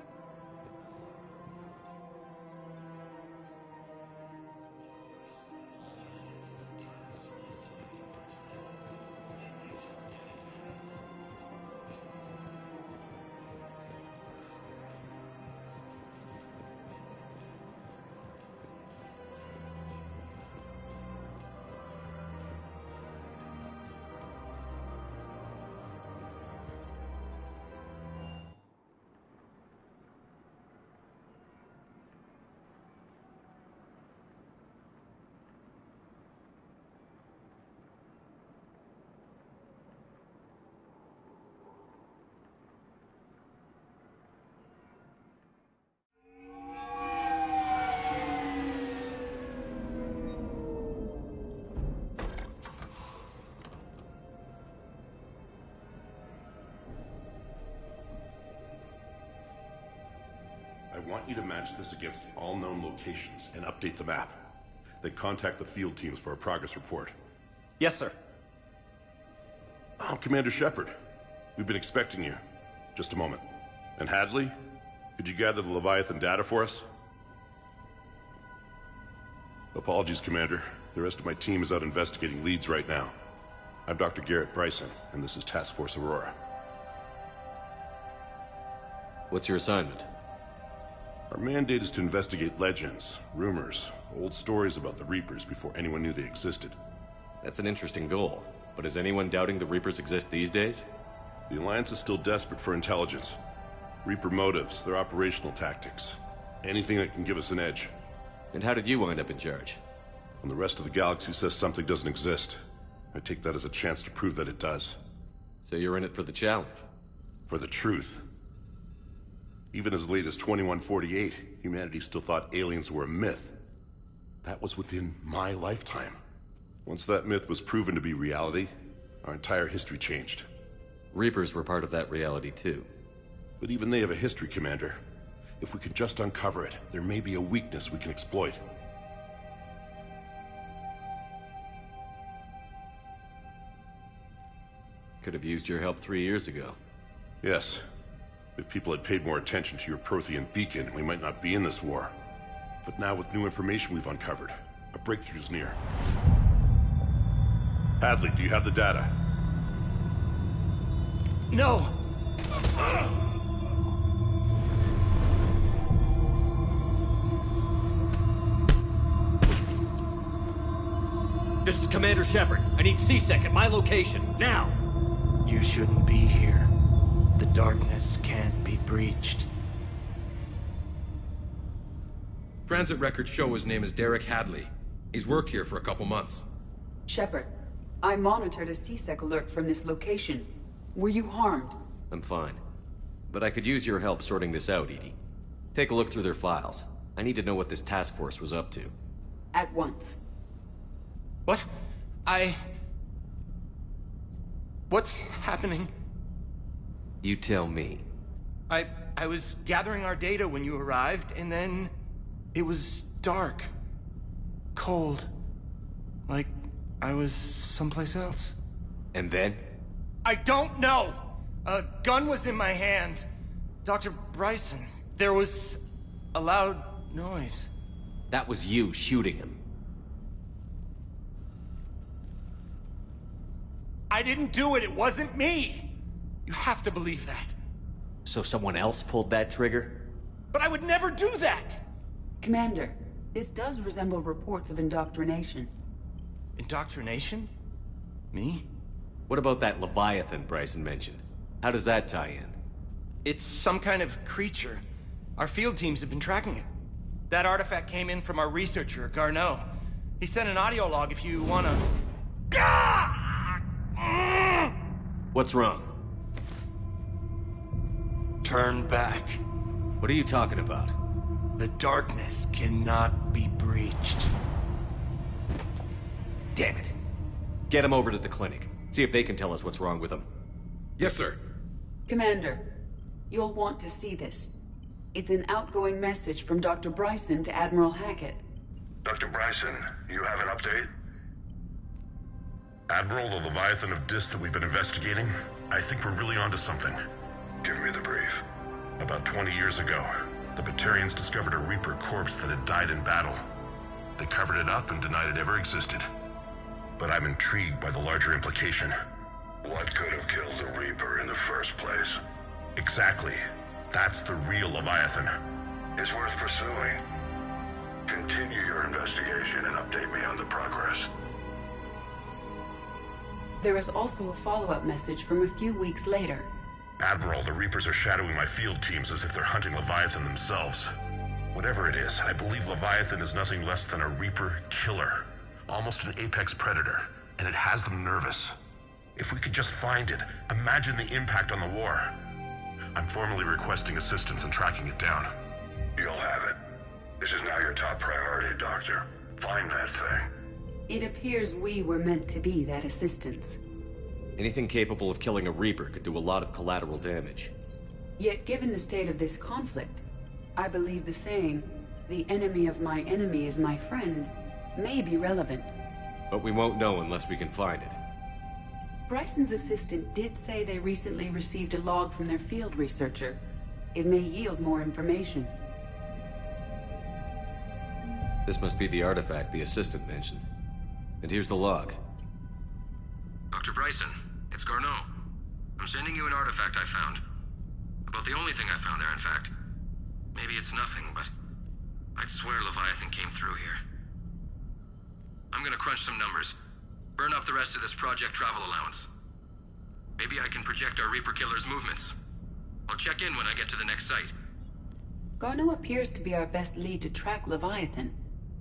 I want you to match this against all known locations and update the map. Then contact the field teams for a progress report.
Yes, sir.
Oh, Commander Shepard. We've been expecting you. Just a moment. And Hadley? Could you gather the Leviathan data for us? Apologies, Commander. The rest of my team is out investigating leads right now. I'm Dr. Garrett Bryson, and this is Task Force Aurora.
What's your assignment?
Our mandate is to investigate legends, rumors, old stories about the Reapers before anyone knew they existed.
That's an interesting goal, but is anyone doubting the Reapers exist these days?
The Alliance is still desperate for intelligence. Reaper motives, their operational tactics. Anything that can give us an edge.
And how did you wind up in charge?
When the rest of the galaxy says something doesn't exist, I take that as a chance to prove that it does.
So you're in it for the challenge?
For the truth. Even as late as 2148, humanity still thought aliens were a myth. That was within my lifetime. Once that myth was proven to be reality, our entire history changed.
Reapers were part of that reality too.
But even they have a history, Commander. If we could just uncover it, there may be a weakness we can exploit.
Could have used your help 3 years ago.
Yes. If people had paid more attention to your Prothean beacon, we might not be in this war. But now with new information we've uncovered, a breakthrough's near. Hadley, do you have the data?
No!
Commander Shepard. I need C-Sec at my location, now!
You shouldn't be here. The darkness can't be breached.
Transit records show his name is Derek Hadley. He's worked here for a couple months.
Shepard, I monitored a C-Sec alert from this location. Were you harmed?
I'm fine. But I could use your help sorting this out, Edie. Take a look through their files. I need to know what this task force was up to.
At once.
What? What's happening?
You tell me.
I was gathering our data when you arrived, and then it was dark. Cold. Like I was someplace else.
And then?
I don't know! A gun was in my hand. Dr. Bryson, there was a loud noise.
That was you shooting him.
I didn't do it, it wasn't me! You have to believe that.
So someone else pulled that trigger?
But I would never do that!
Commander, this does resemble reports of indoctrination.
Indoctrination? Me?
What about that Leviathan Bryson mentioned? How does that tie in?
It's some kind of creature. Our field teams have been tracking it. That artifact came in from our researcher, Garneau. He sent an audio log if you wanna...
What's wrong?
Turn back.
What are you talking about?
The darkness cannot be breached.
Damn it. Get him over to the clinic. See if they can tell us what's wrong with him.
Yes, sir.
Commander, you'll want to see this. It's an outgoing message from Dr. Bryson to Admiral Hackett.
Dr. Bryson, you have an update? Admiral, the Leviathan of Dis that we've been investigating, I think we're really onto something. Give me the brief. About 20 years ago, the Batarians discovered a Reaper corpse that had died in battle. They covered it up and denied it ever existed. But I'm intrigued by the larger implication. What could have killed the Reaper in the first place? Exactly. That's the real Leviathan. It's worth pursuing. Continue your investigation and update me on the progress.
There is also a follow-up message from a few weeks later.
Admiral, the Reapers are shadowing my field teams as if they're hunting Leviathan themselves. Whatever it is, I believe Leviathan is nothing less than a Reaper killer. Almost an apex predator, and it has them nervous. If we could just find it, imagine the impact on the war. I'm formally requesting assistance in tracking it down. You'll have it. This is now your top priority, Doctor. Find that thing.
It appears we were meant to be that assistance.
Anything capable of killing a Reaper could do a lot of collateral damage.
Yet given the state of this conflict, I believe the saying, "The enemy of my enemy is my friend," may be relevant.
But we won't know unless we can find it.
Bryson's assistant did say they recently received a log from their field researcher. It may yield more information.
This must be the artifact the assistant mentioned. And here's the log.
Dr. Bryson, it's Garneau. I'm sending you an artifact I found. About the only thing I found there, in fact. Maybe it's nothing, but I'd swear Leviathan came through here. I'm gonna crunch some numbers. Burn up the rest of this project travel allowance. Maybe I can project our Reaper killer's movements. I'll check in when I get to the next site.
Garneau appears to be our best lead to track Leviathan,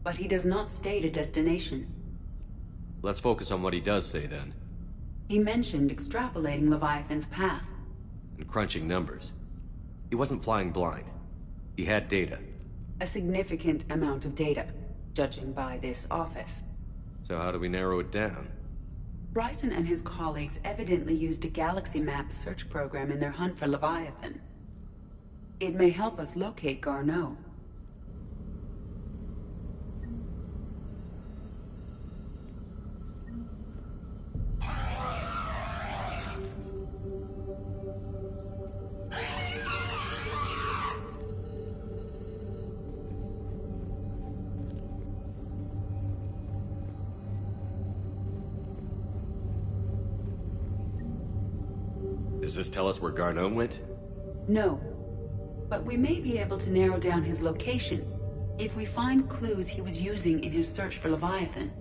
but he does not state a destination.
Let's focus on what he does say, then.
He mentioned extrapolating Leviathan's path.
And crunching numbers. He wasn't flying blind. He had data.
A significant amount of data, judging by this office.
So how do we narrow it down?
Bryson and his colleagues evidently used a galaxy map search program in their hunt for Leviathan. It may help us locate Garneau.
Does this tell us where Garneau went?
No. But we may be able to narrow down his location if we find clues he was using in his search for Leviathan.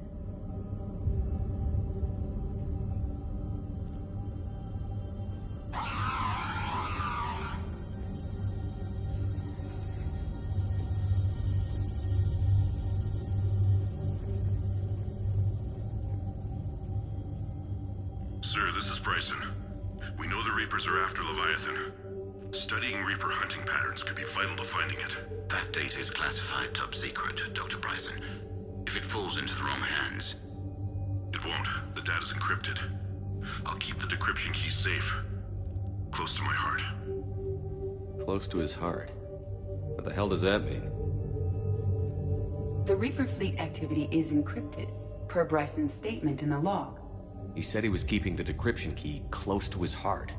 Sir, this is Bryson. We know the Reapers are after Leviathan. Studying Reaper hunting patterns could be vital to finding it.
That data is classified top secret, Dr. Bryson. If it falls into the wrong hands...
It won't. The data's encrypted. I'll keep the decryption key safe. Close to my heart.
Close to his heart? What the hell does that mean?
The Reaper fleet activity is encrypted, per Bryson's statement in the log.
He said he was keeping the decryption key close to his heart.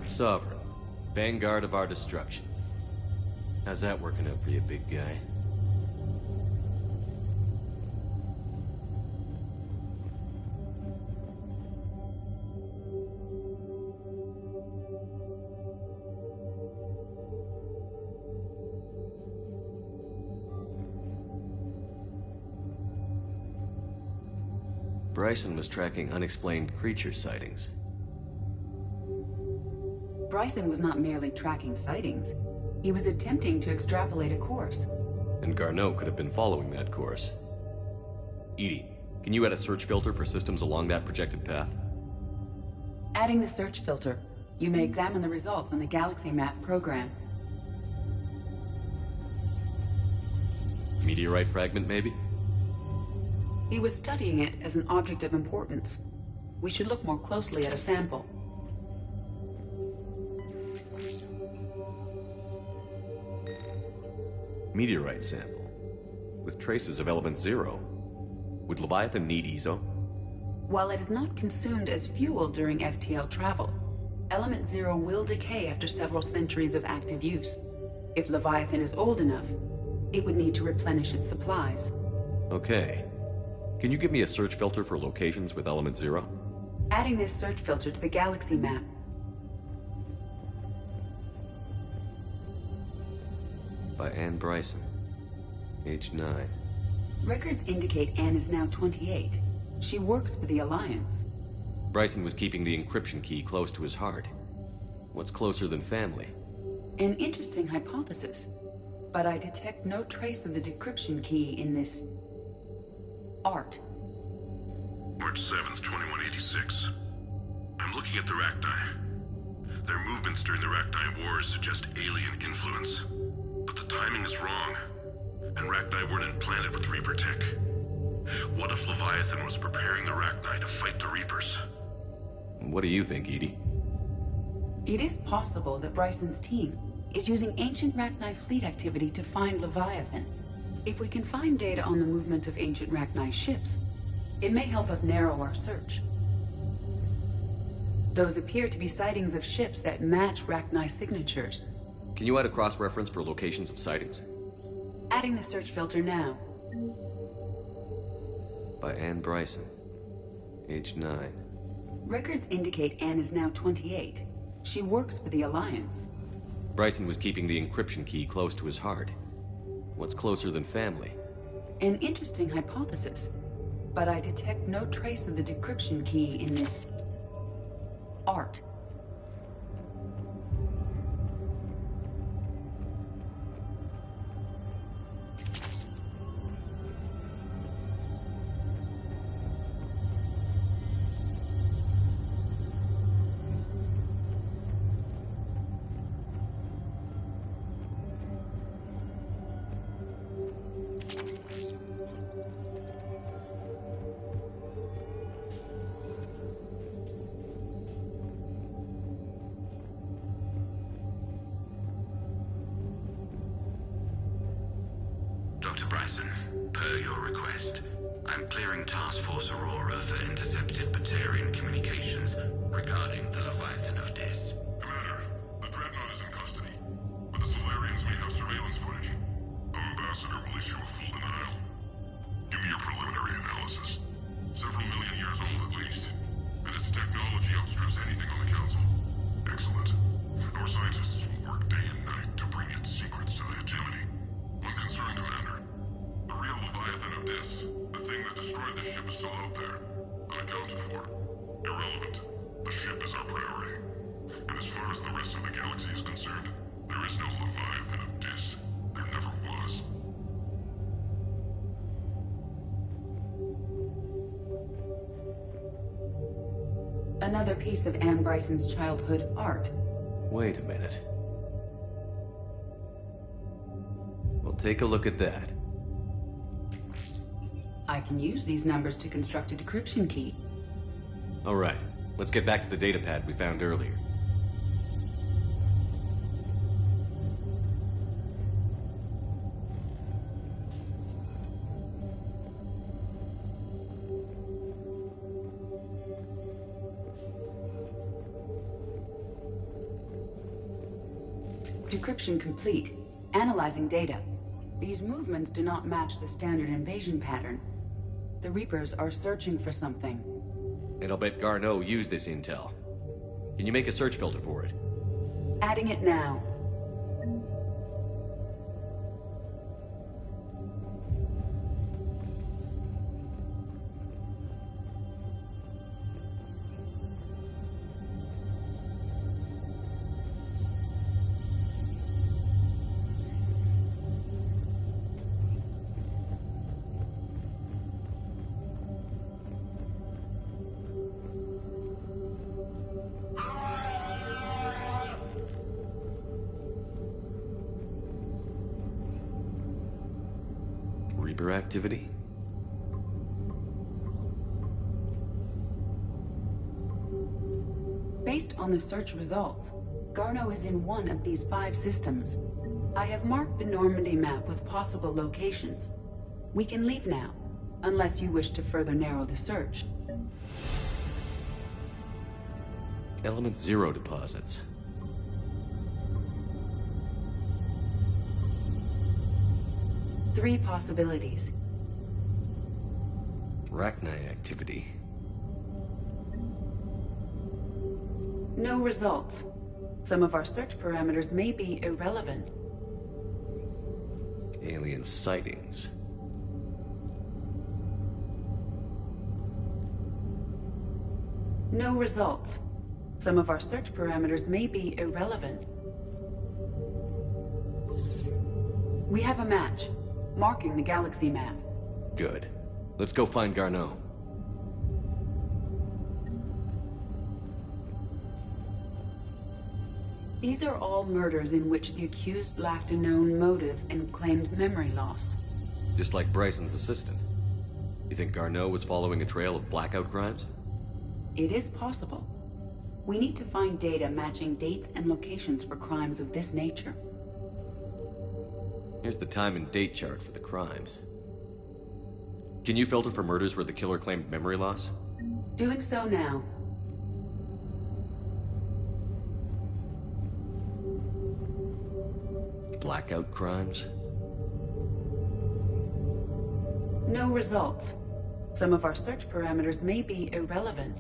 Sovereign, vanguard of our destruction. How's that working out for you, big guy? Bryson was tracking unexplained creature sightings.
Bryson was not merely tracking sightings. He was attempting to extrapolate a course.
And Garneau could have been following that course. EDI, can you add a search filter for systems along that projected path?
Adding the search filter, you may examine the results on the Galaxy Map program.
Meteorite fragment, maybe?
He was studying it as an object of importance. We should look more closely at a sample.
Meteorite sample. With traces of element 0. Would Leviathan need ESO?
While it is not consumed as fuel during FTL travel, element 0 will decay after several centuries of active use. If Leviathan is old enough, it would need to replenish its supplies.
Okay. Can you give me a search filter for locations with element 0?
Adding this search filter to the Galaxy Map.
By Anne Bryson. Age 9.
Records indicate Anne is now 28. She works for the Alliance.
Bryson was keeping the encryption key close to his heart. What's closer than family?
An interesting hypothesis. But I detect no trace of the decryption key in this... art.
March 7th, 2186. I'm looking at the Rachni. Their movements during the Rachni Wars suggest alien influence. But the timing is wrong. And Rachni weren't implanted with Reaper tech. What if Leviathan was preparing the Rachni to fight the Reapers?
What do you think, EDI?
It is possible that Bryson's team is using ancient Rachni fleet activity to find Leviathan. If we can find data on the movement of ancient Rachni ships, it may help us narrow our search. Those appear to be sightings of ships that match Rachni signatures.
Can you add a cross-reference for locations of sightings?
Adding the search filter now.
By Anne Bryson. Age 9.
Records indicate Anne is now 28. She works for the Alliance.
Bryson was keeping the encryption key close to his heart. What's closer than family?
An interesting hypothesis. But I detect no trace of the decryption key in this... art.
Dr. Bryson, per your request, I'm clearing Task Force Aurora for intercepted Batarian communications regarding the Leviathan of Dis.
Commander, the Dreadnought is in custody, but the Solarians may have surveillance footage. Our ambassador will issue a full denial. Give me your preliminary analysis. Several million years old at least, and its technology outstrips anything on the Council. Excellent. Our scientists will work day and night to bring its secrets to the hegemony. One concern, Commander. The real Leviathan of Dis, the thing that destroyed the ship, is still out there. Unaccounted for. Irrelevant. The ship is our priority. And as far as the rest of the galaxy is concerned, there is no Leviathan of Dis. There never was.
Another piece of Anne Bryson's childhood art.
Wait a minute. Well, take a look at that.
I can use these numbers to construct a decryption key.
All right, let's get back to the datapad we found earlier.
Decryption complete. Analyzing data. These movements do not match the standard invasion pattern. The Reapers are searching for something.
And I'll bet Garneau used this intel. Can you make a search filter for it?
Adding it now.
Reaper activity?
Based on the search results, Garneau is in one of these 5 systems. I have marked the Normandy map with possible locations. We can leave now, unless you wish to further narrow the search.
Element 0 deposits.
Three possibilities.
Rachni activity.
No results. Some of our search parameters may be irrelevant.
Alien sightings.
No results. Some of our search parameters may be irrelevant. We have a match, marking the galaxy map.
Good. Let's go find Garneau.
These are all murders in which the accused lacked a known motive and claimed memory loss.
Just like Bryson's assistant. You think Garneau was following a trail of blackout crimes?
It is possible. We need to find data matching dates and locations for crimes of this nature.
Here's the time and date chart for the crimes. Can you filter for murders where the killer claimed memory loss?
Doing so now.
Blackout crimes?
No results. Some of our search parameters may be irrelevant.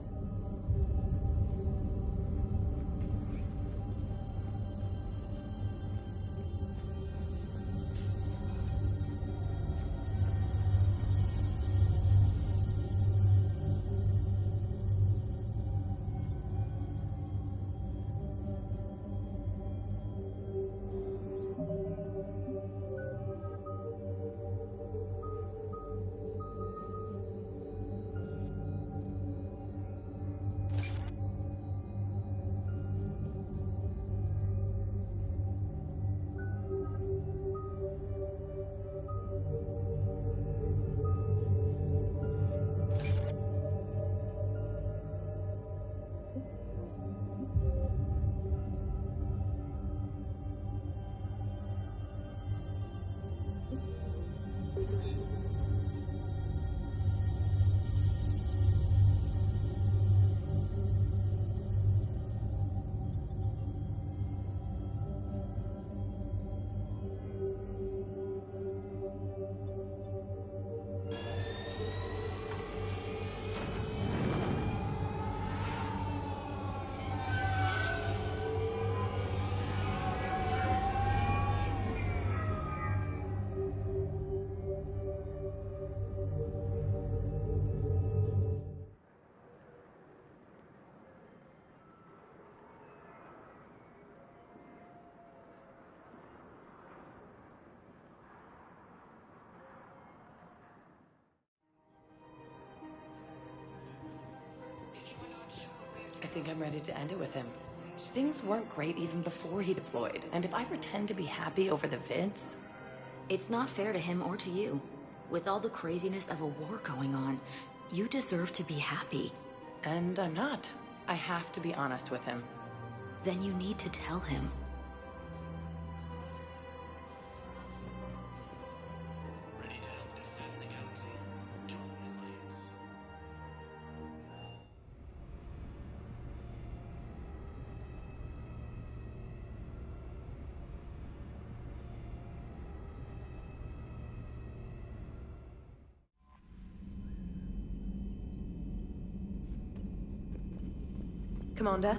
I think I'm ready to end it with him. Things weren't great even before he deployed, and if I pretend to be happy over the vids...
It's not fair to him or to you. With all the craziness of a war going on, you deserve to be happy.
And I'm not. I have to be honest with him.
Then you need to tell him.
Ready to help defend the galaxy? Join the Alliance.
Commander?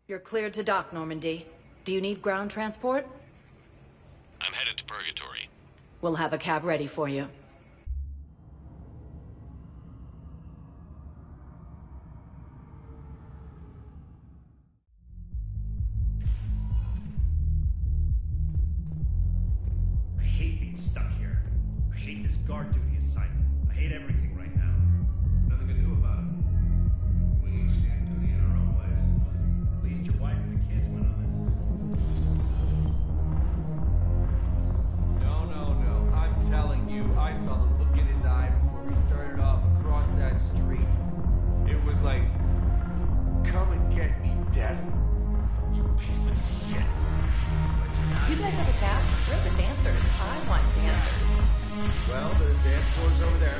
You're cleared to dock, Normandy. Do you need ground transport?
I'm headed to Purgatory.
We'll have a cab ready for you.
I hate being stuck here. I hate this guard duty assignment. I hate everything right now. Nothing to do about it. We each stand duty in our own ways. At least your wife and the kids went on it.
No. I'm telling you, I saw the look in his eye before we started off across that street. It was like, come and get me, death. You piece of shit.
Do you guys have a tap? We're the dancers. I want dancers.
Well, the dance floor's over there.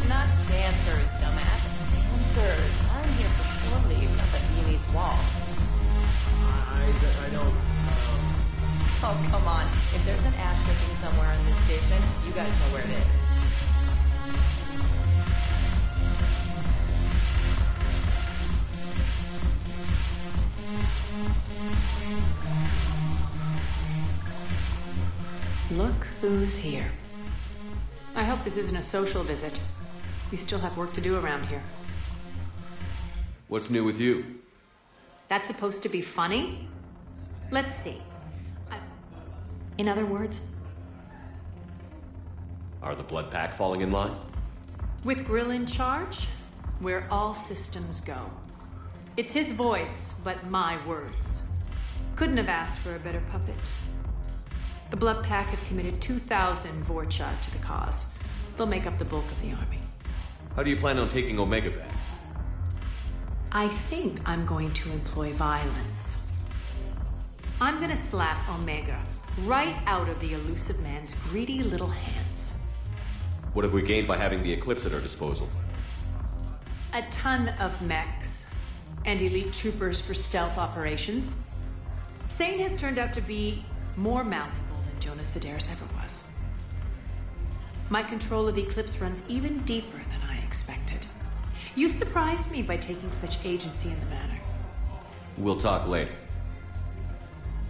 Not dancers, dumbass. Dancers. I'm here for shore leave, not the Viennese waltz.
I don't...
Oh, come on. If there's an ass shipping somewhere in this station, you guys know where it is.
Look who's here. I hope this isn't a social visit. We still have work to do around here.
What's new with you?
That's supposed to be funny? Let's see. In other words,
Are the Blood Pack falling in line?
with Grill in charge, where all systems go. It's his voice, but my words. Couldn't have asked for a better puppet. The Blood Pack have committed 2,000 Vorcha to the cause. They'll make up the bulk of the army.
How do you plan on taking Omega back?
I think I'm going to employ violence. I'm gonna slap Omega right out of the elusive man's greedy little hands.
What have we gained by having the Eclipse at our disposal?
A ton of mechs and elite troopers for stealth operations. Sane has turned out to be more malleable than Jonas Sedaris ever was. My control of Eclipse runs even deeper than I expected. You surprised me by taking such agency in the matter.
We'll talk later.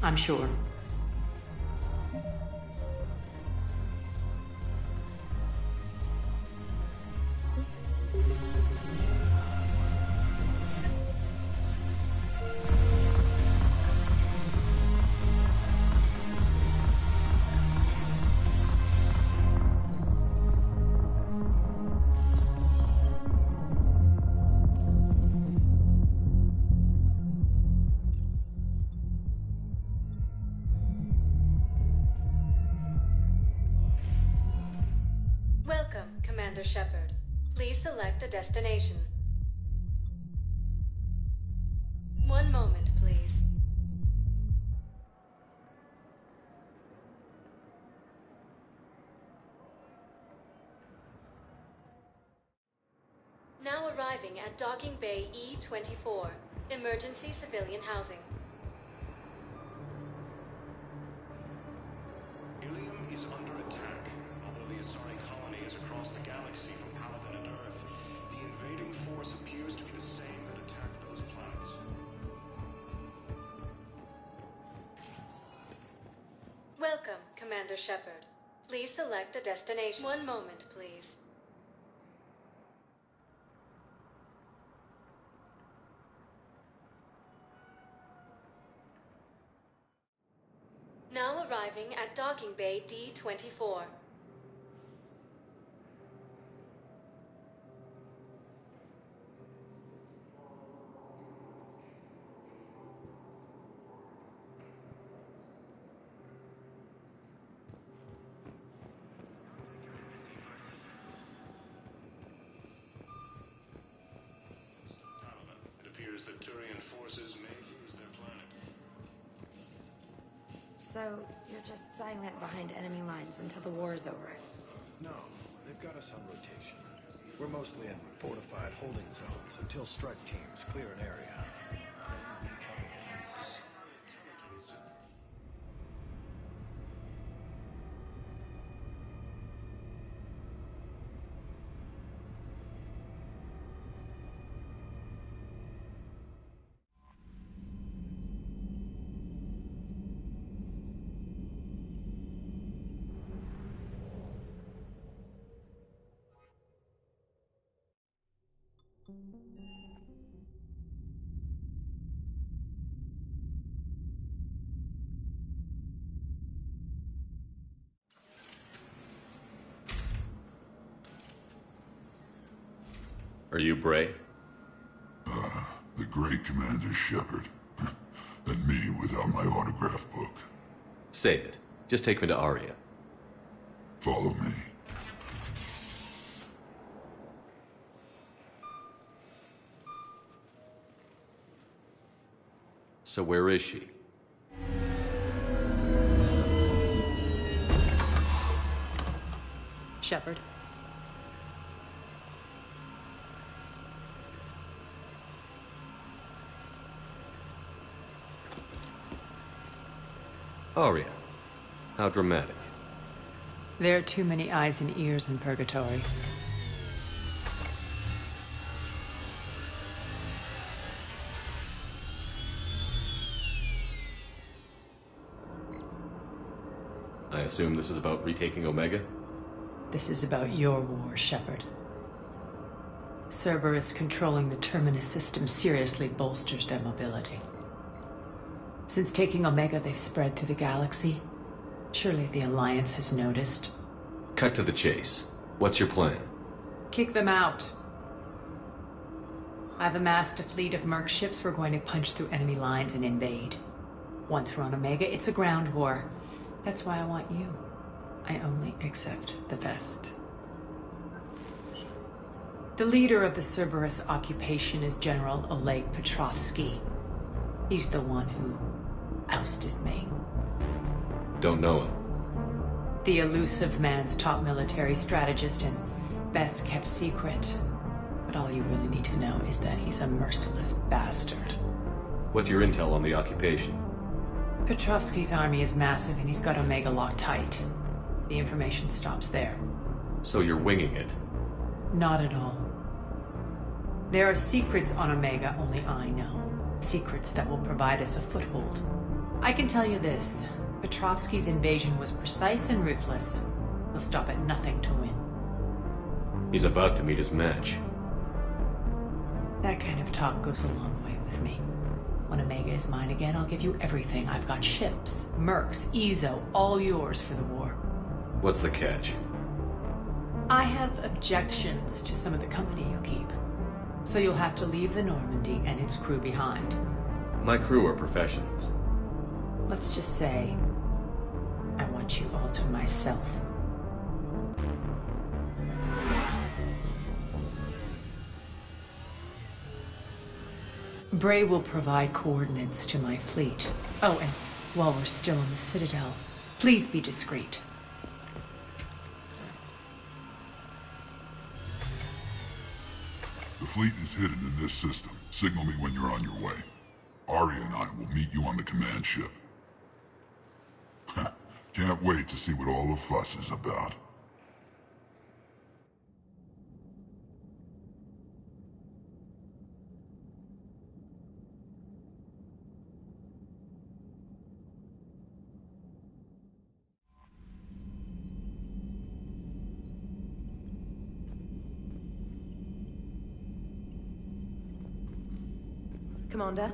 I'm sure.
Commander Shepard. Please select a destination. One moment, please. Now arriving at Docking Bay E-24, emergency civilian housing.
Ilium is under attack. Although the Asari colony is across the galaxy from Paladin and Earth, the invading force appears to be the same that attacked those planets.
Welcome, Commander Shepard. Please select a destination. One moment, please. Now arriving at Docking Bay D-24.
It appears that Turian forces may lose their planet.
So, you're just silent behind enemy lines until the war is over?
No, they've got us on rotation. We're mostly in fortified holding zones until strike teams clear an area. Then we come in.
Are you Bray?
The great Commander Shepard. And me without my autograph book.
Save it. Just take me to Aria.
Follow me.
So where is she?
Shepard.
Aria. How dramatic.
There are too many eyes and ears in Purgatory.
I assume this is about retaking Omega?
This is about your war, Shepard. Cerberus controlling the Terminus system seriously bolsters their mobility. Since taking Omega, they've spread through the galaxy. Surely the Alliance has noticed.
Cut to the chase. What's your plan?
Kick them out. I've amassed a fleet of merc ships. We're going to punch through enemy lines and invade. Once we're on Omega, it's a ground war. That's why I want you. I only accept the best. The leader of the Cerberus occupation is General Oleg Petrovsky. He's the one who ousted me.
Don't know him.
The elusive man's top military strategist and best kept secret. But all you really need to know is that he's a merciless bastard.
What's your intel on the occupation?
Petrovsky's army is massive and he's got Omega locked tight. The information stops there.
So you're winging it?
Not at all. There are secrets on Omega only I know. Secrets that will provide us a foothold. I can tell you this. Petrovsky's invasion was precise and ruthless. He'll stop at nothing to win.
He's about to meet his match.
That kind of talk goes a long way with me. When Omega is mine again, I'll give you everything. I've got ships, mercs, Ezo, all yours for the war.
What's the catch?
I have objections to some of the company you keep. So you'll have to leave the Normandy and its crew behind.
My crew are professionals.
Let's just say, I want you all to myself.
Bray will provide coordinates to my fleet. Oh, and while we're still on the Citadel, please be discreet.
The fleet is hidden in this system. Signal me when you're on your way. Arya and I will meet you on the command ship. Can't wait to see what all the fuss is about.
Commander?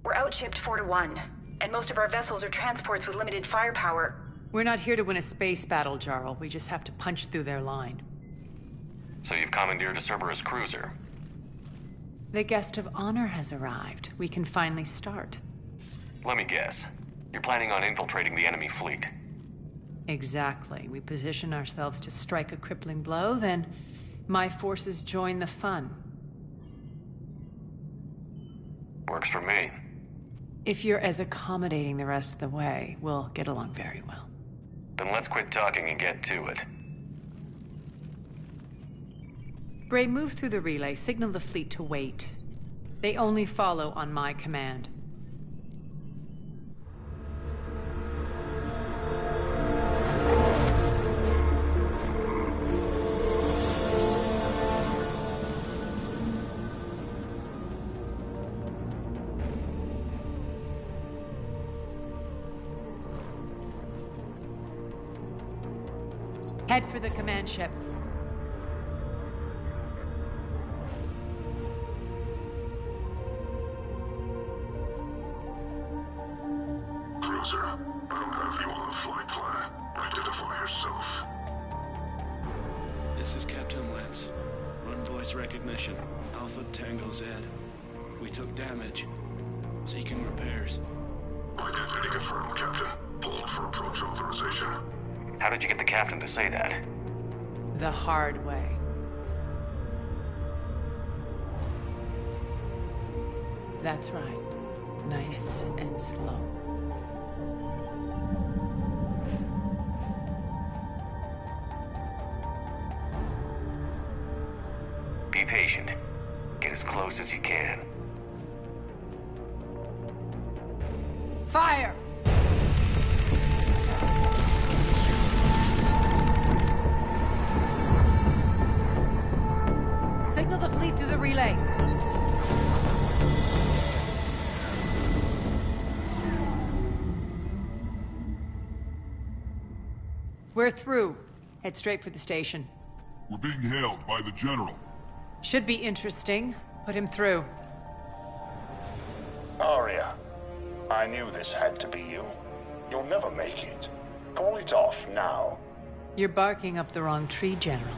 We're outshipped 4-1, and most of our vessels are transports with limited firepower. We're not here to win a space battle, Jarl. We just have to punch through their line.
So you've commandeered a Cerberus cruiser?
The guest of honor has arrived. We can finally start.
Let me guess. You're planning on infiltrating the enemy fleet?
Exactly. We position ourselves to strike a crippling blow, then my forces join the fun.
Works for me.
If you're as accommodating the rest of the way, we'll get along very well.
Then let's quit talking and get to it.
Bray, move through the relay. Signal the fleet to wait. They only follow on my command. Head for the command ship.
Cruiser, I don't have you on the flight plan. Identify yourself.
This is Captain Lentz. Run voice recognition. Alpha Tango Z. We took damage. Seeking repairs.
Identity confirmed, Captain. Hold for approach authorization.
How did you get the captain to say that?
The hard way. That's right. Nice and slow.
Be patient. Get as close as you can.
Fire! Signal the fleet through the relay. We're through. Head straight for the station.
We're being hailed by the General.
Should be interesting. Put him through.
Arya, I knew this had to be you. You'll never make it. Call it off now.
You're barking up the wrong tree, General.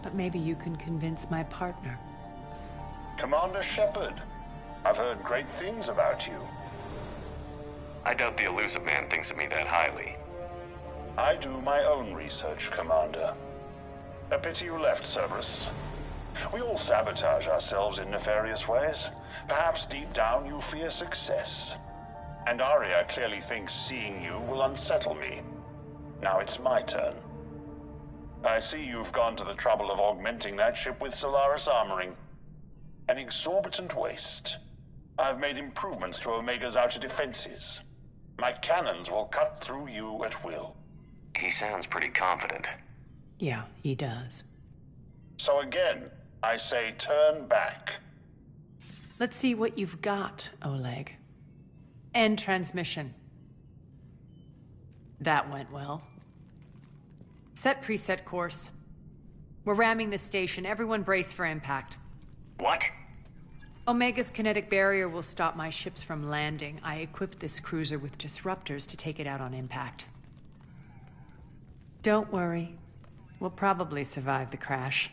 But maybe you can convince my partner.
Commander Shepard, I've heard great things about you.
I doubt the elusive man thinks of me that highly.
I do my own research, Commander. A pity you left, Cerberus. We all sabotage ourselves in nefarious ways. Perhaps deep down you fear success. And Arya clearly thinks seeing you will unsettle me. Now it's my turn. I see you've gone to the trouble of augmenting that ship with Solaris armoring. An exorbitant waste. I've made improvements to Omega's outer defenses. My cannons will cut through you at will.
He sounds pretty confident.
Yeah, he does.
So again, I say turn back.
Let's see what you've got, Oleg. End transmission. That went well. Set preset course. We're ramming the station. Everyone brace for impact.
What?
Omega's kinetic barrier will stop my ships from landing. I equipped this cruiser with disruptors to take it out on impact. Don't worry. We'll probably survive the crash.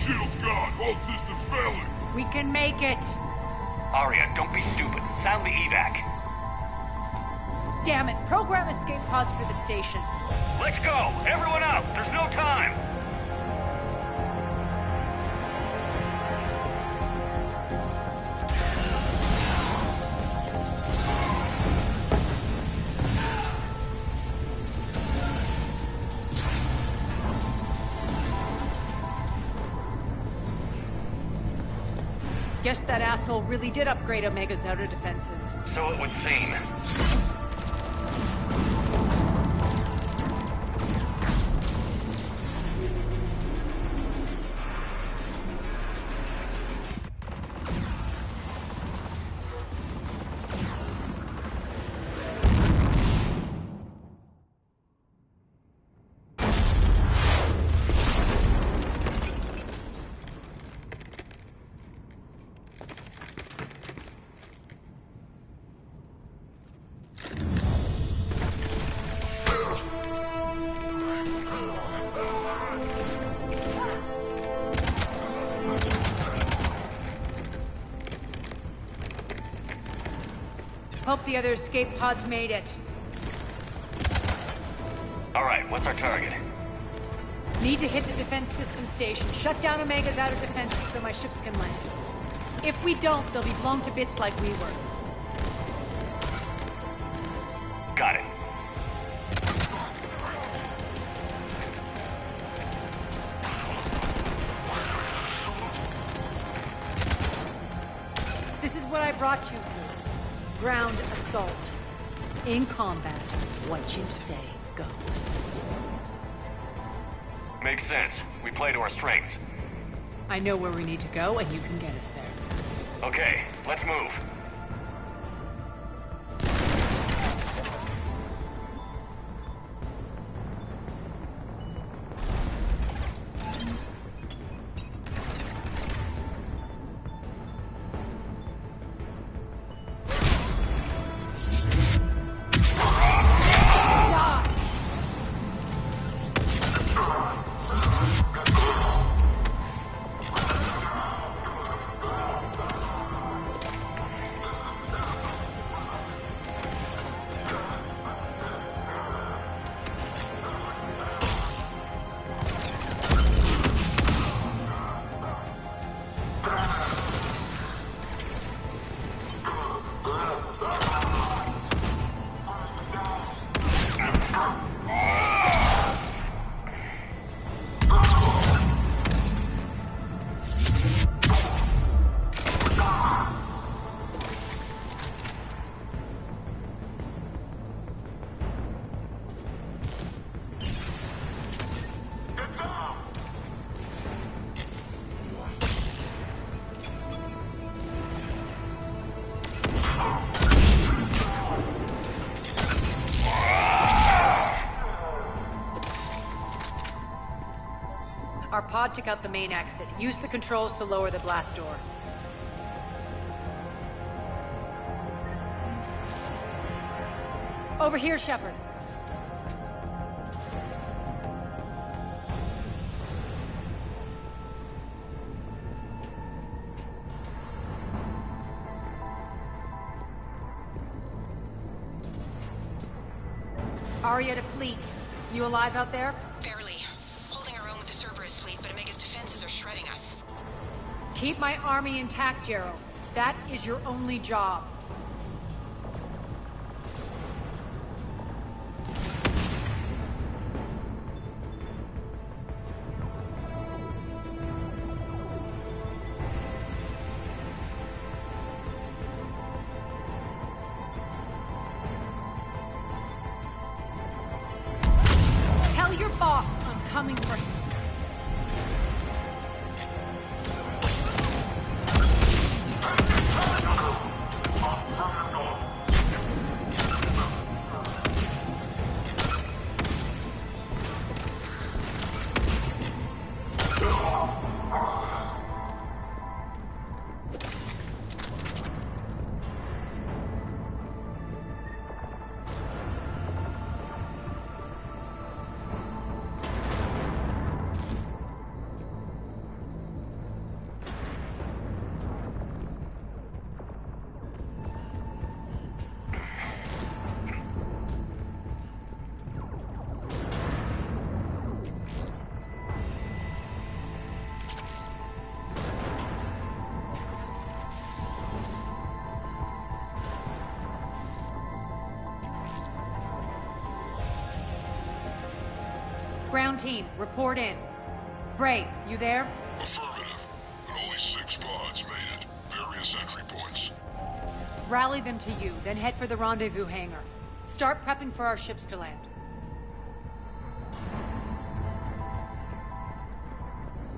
Shields gone. All systems failing.
We can make it.
Arya, don't be stupid. Sound the evac.
Damn it. Program escape pods for the station.
Let's go! Everyone out! There's no time!
Guess that asshole really did upgrade Omega's outer defenses.
So it would seem.
if the other escape pods made it.
Alright, what's our target?
Need to hit the defense system station. Shut down Omega's outer defenses so my ships can land. If we don't, they'll be blown to bits like we were.
Got it.
This is what I brought you for. Ground assault. In combat, what you say goes.
Makes sense. We play to our strengths.
I know where we need to go, and you can get us there.
Okay, let's move.
Our pod took out the main exit. Use the controls to lower the blast door. Over here, Shepard. Aria to fleet. You alive out there?
Barely. Holding our own with the Cerberus fleet, but Omega's defenses are shredding us.
Keep my army intact, Gerald. That is your only job. Tell your boss I'm coming for him. Ground team, report in. Bray, you there?
Affirmative. But only 6 pods made it. Various entry points.
Rally them to you, then head for the rendezvous hangar. Start prepping for our ships to land.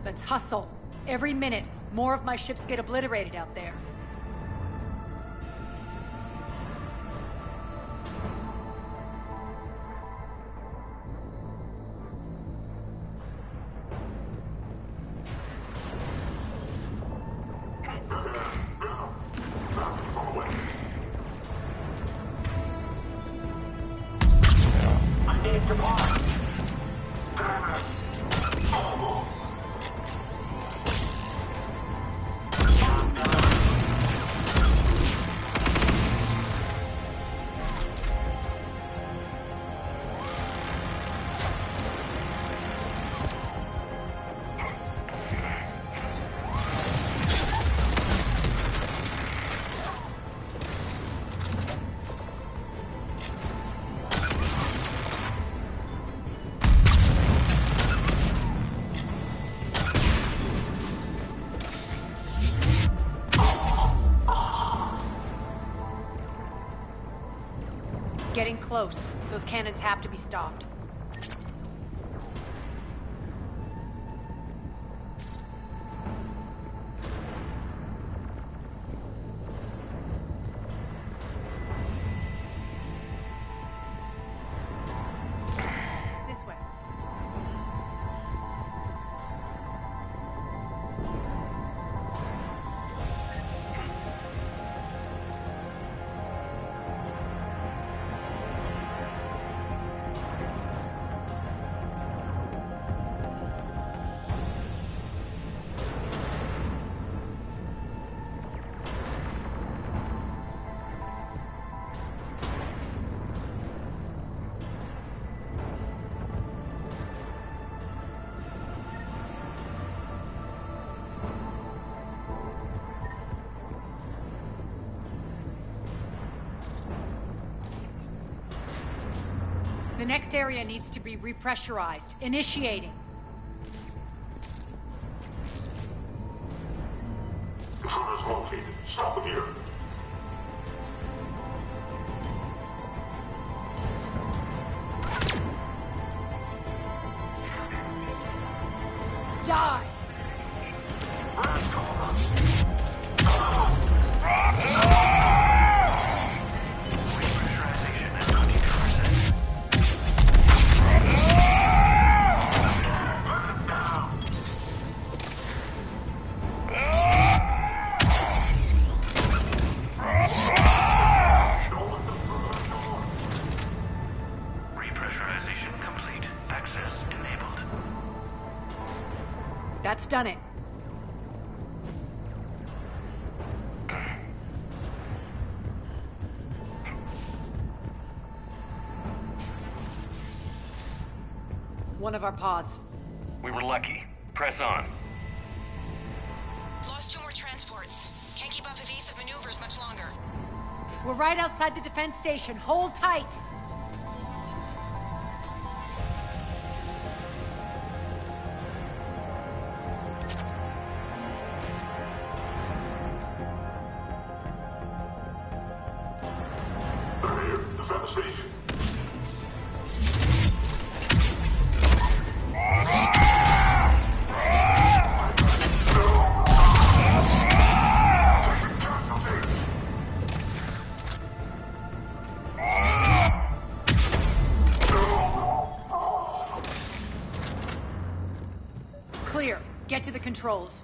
Let's hustle. Every minute, more of my ships get obliterated out there. close. Those cannons have to be stopped. The next area needs to be repressurized. Initiating.
Intruders located. Stop them here.
Die! That's done it. One of our pods.
We were lucky. Press on.
Lost 2 more transports. Can't keep up evasive maneuvers much longer.
We're right outside the defense station. Hold tight.
They're here. Defend the station.
Clear. Get to the controls.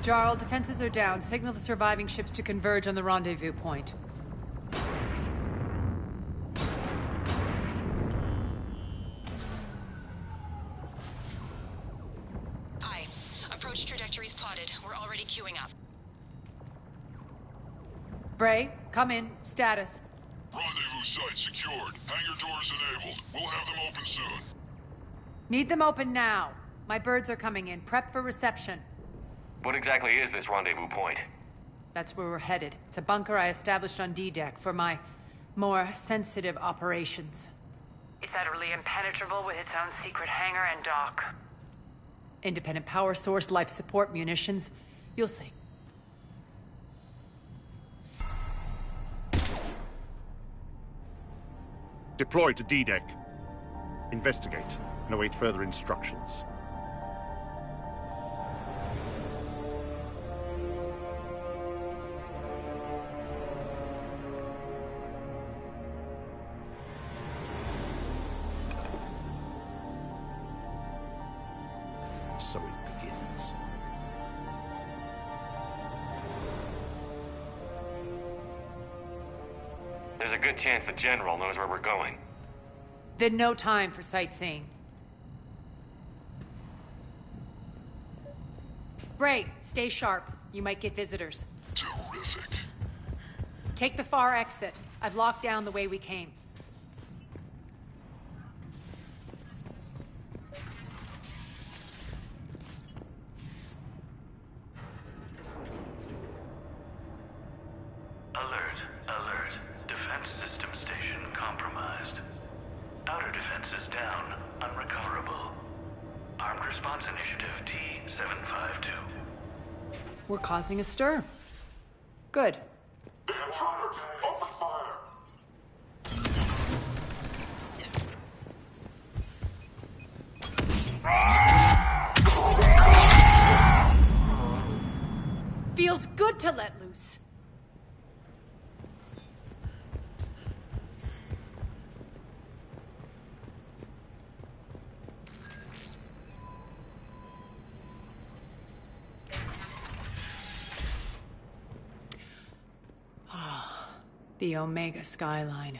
Jarl, defenses are down. Signal the surviving ships to converge on the rendezvous point.
Aye. Approach trajectories plotted. We're already queuing up.
Bray, come in. Status.
Rendezvous site secured. Hangar doors enabled. We'll have them open soon.
Need them open now. My birds are coming in. Prep for reception.
What exactly is this rendezvous point?
That's where we're headed. It's a bunker I established on D-Deck for my more sensitive operations.
It's utterly impenetrable with its own secret hangar and dock.
Independent power source, life support, munitions. You'll see.
Deploy to D-Deck. Investigate and await further instructions. So it begins.
There's a good chance the General knows where we're going.
Then no time for sightseeing. Bray, stay sharp. You might get visitors.
Terrific.
Take the far exit. I've locked down the way we came.
Alert, alert. Defense system station compromised. Outer defenses down, unrecoverable. Armed Response Initiative T-752.
We're causing a stir. Good.
Intruders, open fire!
Feels good to let loose. The Omega skyline.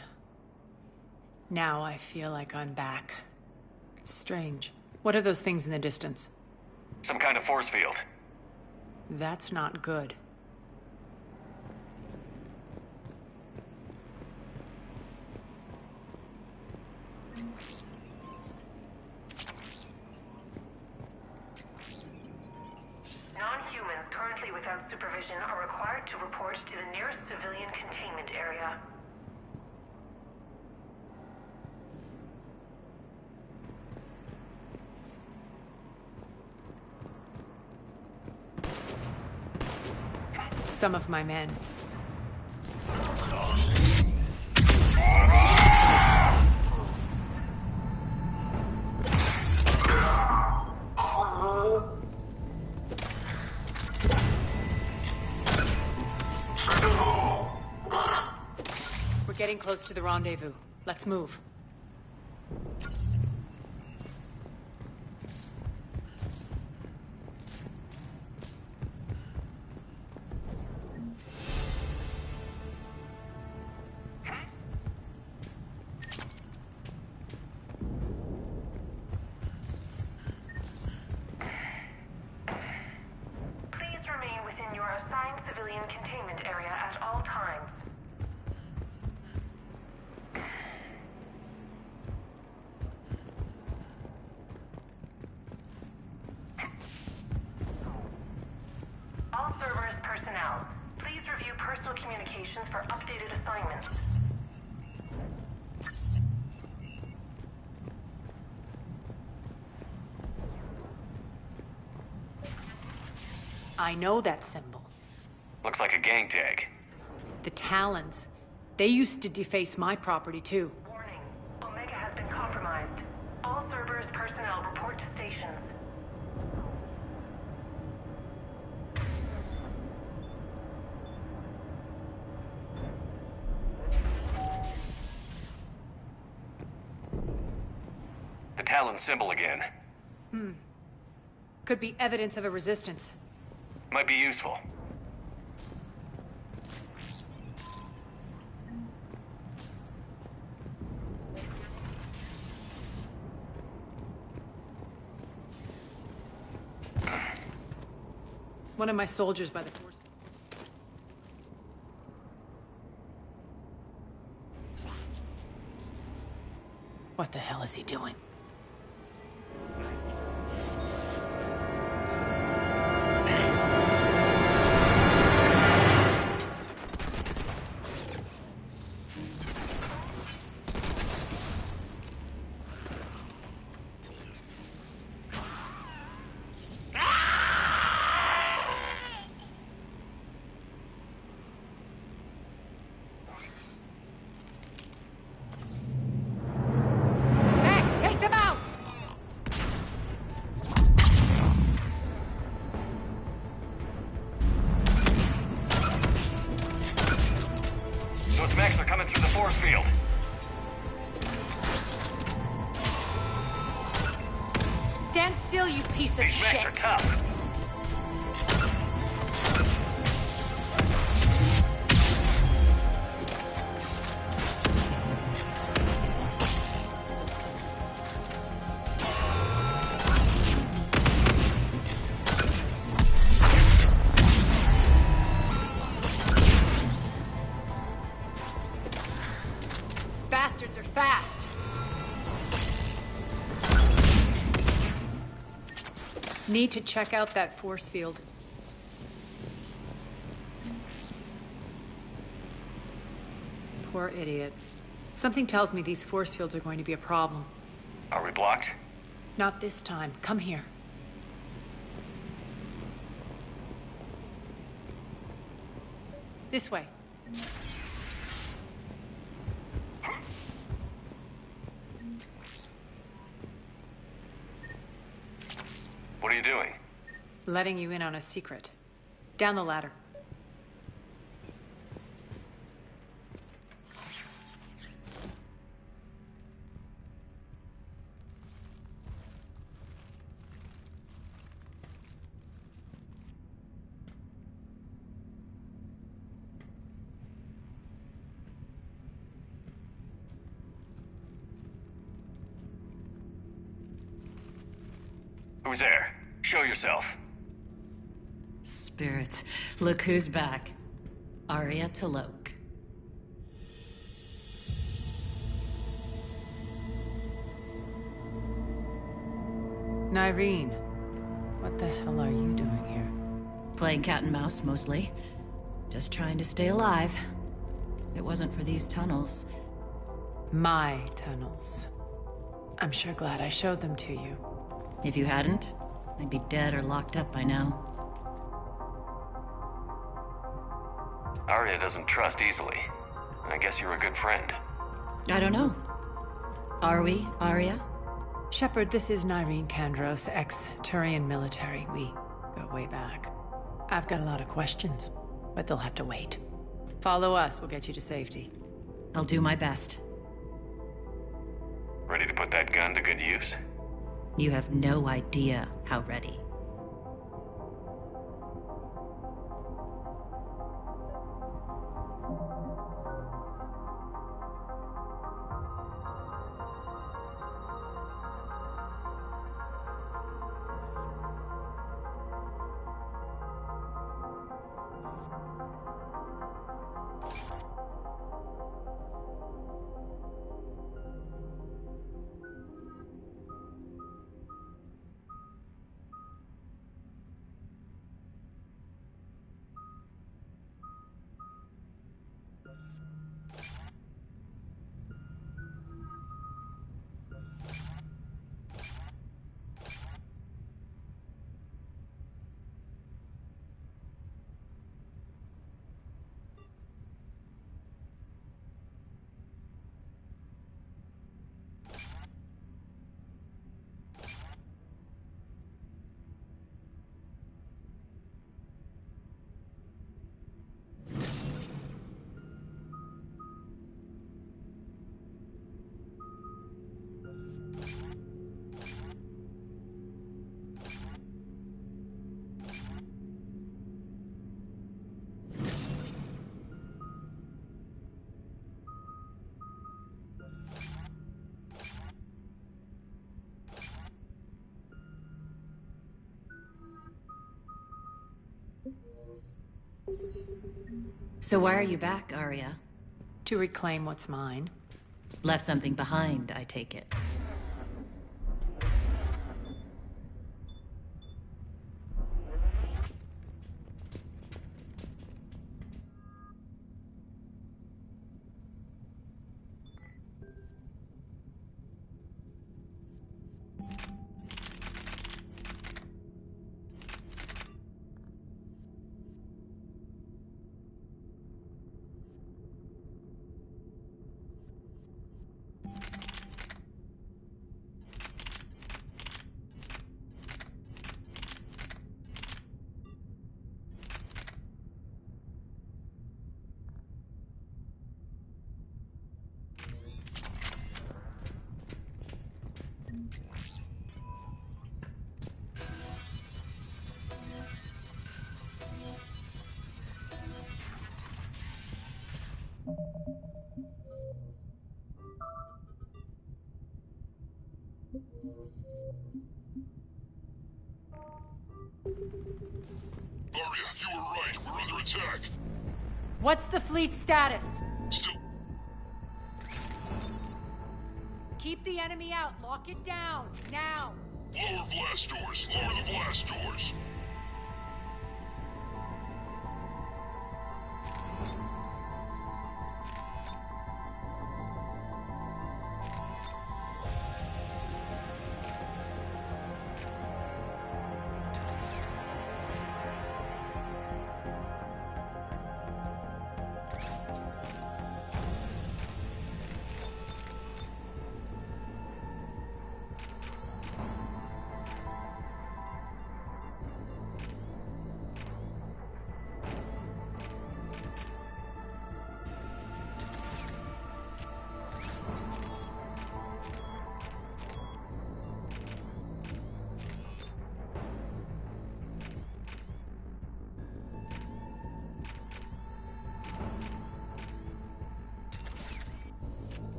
Now I feel like I'm back. It's strange. What are those things in the distance?
Some kind of force field.
That's not good.
Non-humans currently without supervision are required to report to the nearest civilian containment area.
Some of my men. We're getting close to the rendezvous. Let's move.
Please remain within your assigned civilian containment area at all times. All Cerberus personnel, please review personal communications for updated assignments.
I know that symbol.
Looks like a gang tag.
The Talons. They used to deface my property, too.
Warning, Omega has been compromised. All Cerberus personnel report to stations.
The Talon symbol again.
Could be evidence of a resistance.
Might be useful.
One of my soldiers by the force. What the hell is he doing? Max, take them out!
Those mechs are coming through the force field.
Stand still, you piece of
These mechs
shit!
are tough.
Need to check out that force field. Poor idiot. Something tells me these force fields are going to be a problem.
Are we blocked?
Not this time. Come here. This way.
What are you doing?
Letting you in on a secret. Down the ladder.
Who's there? Show yourself.
Spirits, look who's back. Arya T'Loak.
Nyreen, what the hell are you doing here?
Playing cat and mouse, mostly. Just trying to stay alive. If it wasn't for these tunnels.
My tunnels. I'm sure glad I showed them to you.
If you hadn't, I'd be dead or locked up by now.
Arya doesn't trust easily. I guess you're a good friend.
I don't know. Are we, Arya?
Shepard, this is Nyreen Kandros, ex-Turian military. We go way back. I've got a lot of questions, but they'll have to wait. Follow us, we'll get you to safety.
I'll do my best.
Ready to put that gun to good use?
You have no idea how ready. So why are you back, Arya?
To reclaim what's mine.
Left something behind, I take it.
Arya, you were right. We're under attack.
What's the fleet status?
Still...
Keep the enemy out. Lock it down. Now.
Lower blast doors! Lower the blast doors!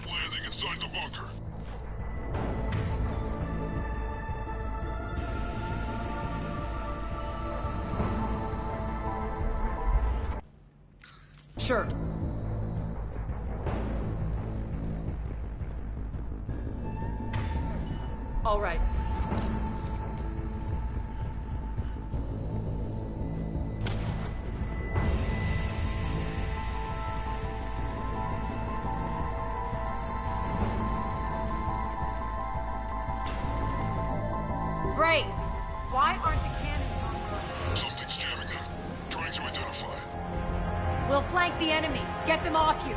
Landing inside the bunker.
Sure. All right. Great. Why aren't the cannons on?
Something's jamming them. Trying to identify.
We'll flank the enemy. Get them off you.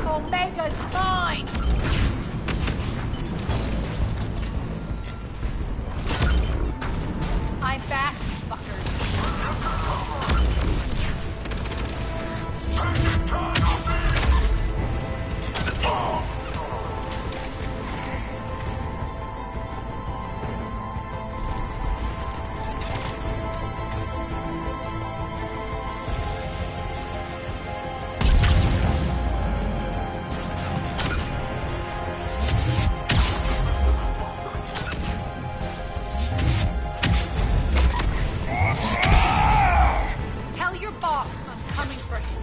Omega's mine! I'm back, fuckers. Tell your boss I'm coming for him.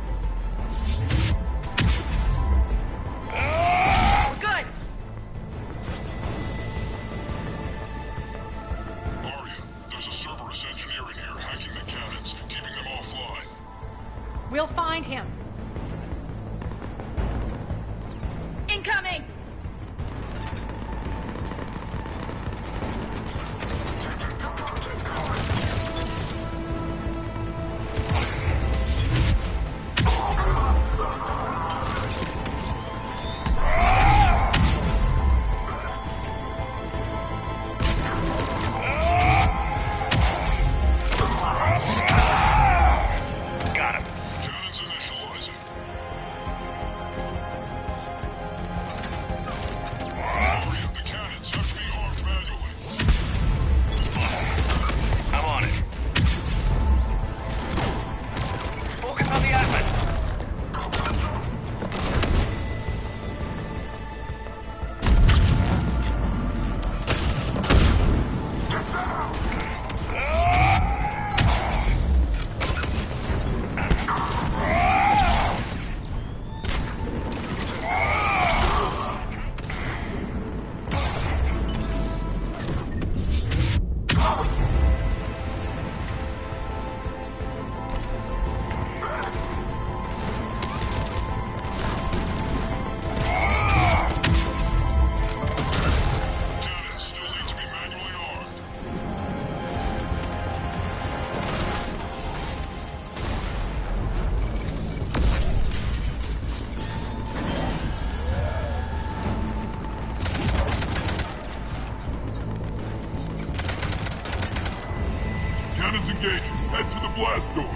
Good.
Arya, there's a Cerberus engineer in here hacking the cannons, keeping them offline.
We'll find him. Incoming!
Cannons initialized. engaged. Head to the blast door.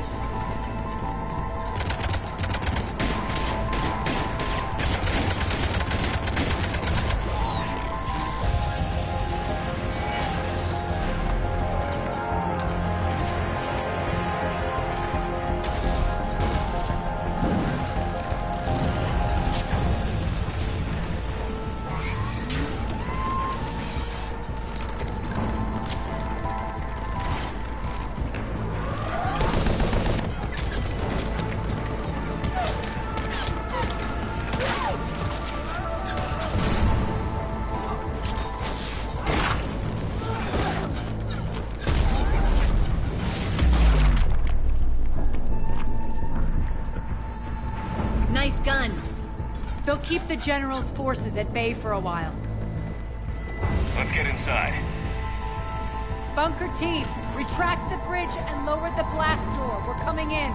Nice guns.
They'll keep the General's forces at bay for a while.
Let's get inside.
Bunker team, retract the bridge and lower the blast door. We're coming in.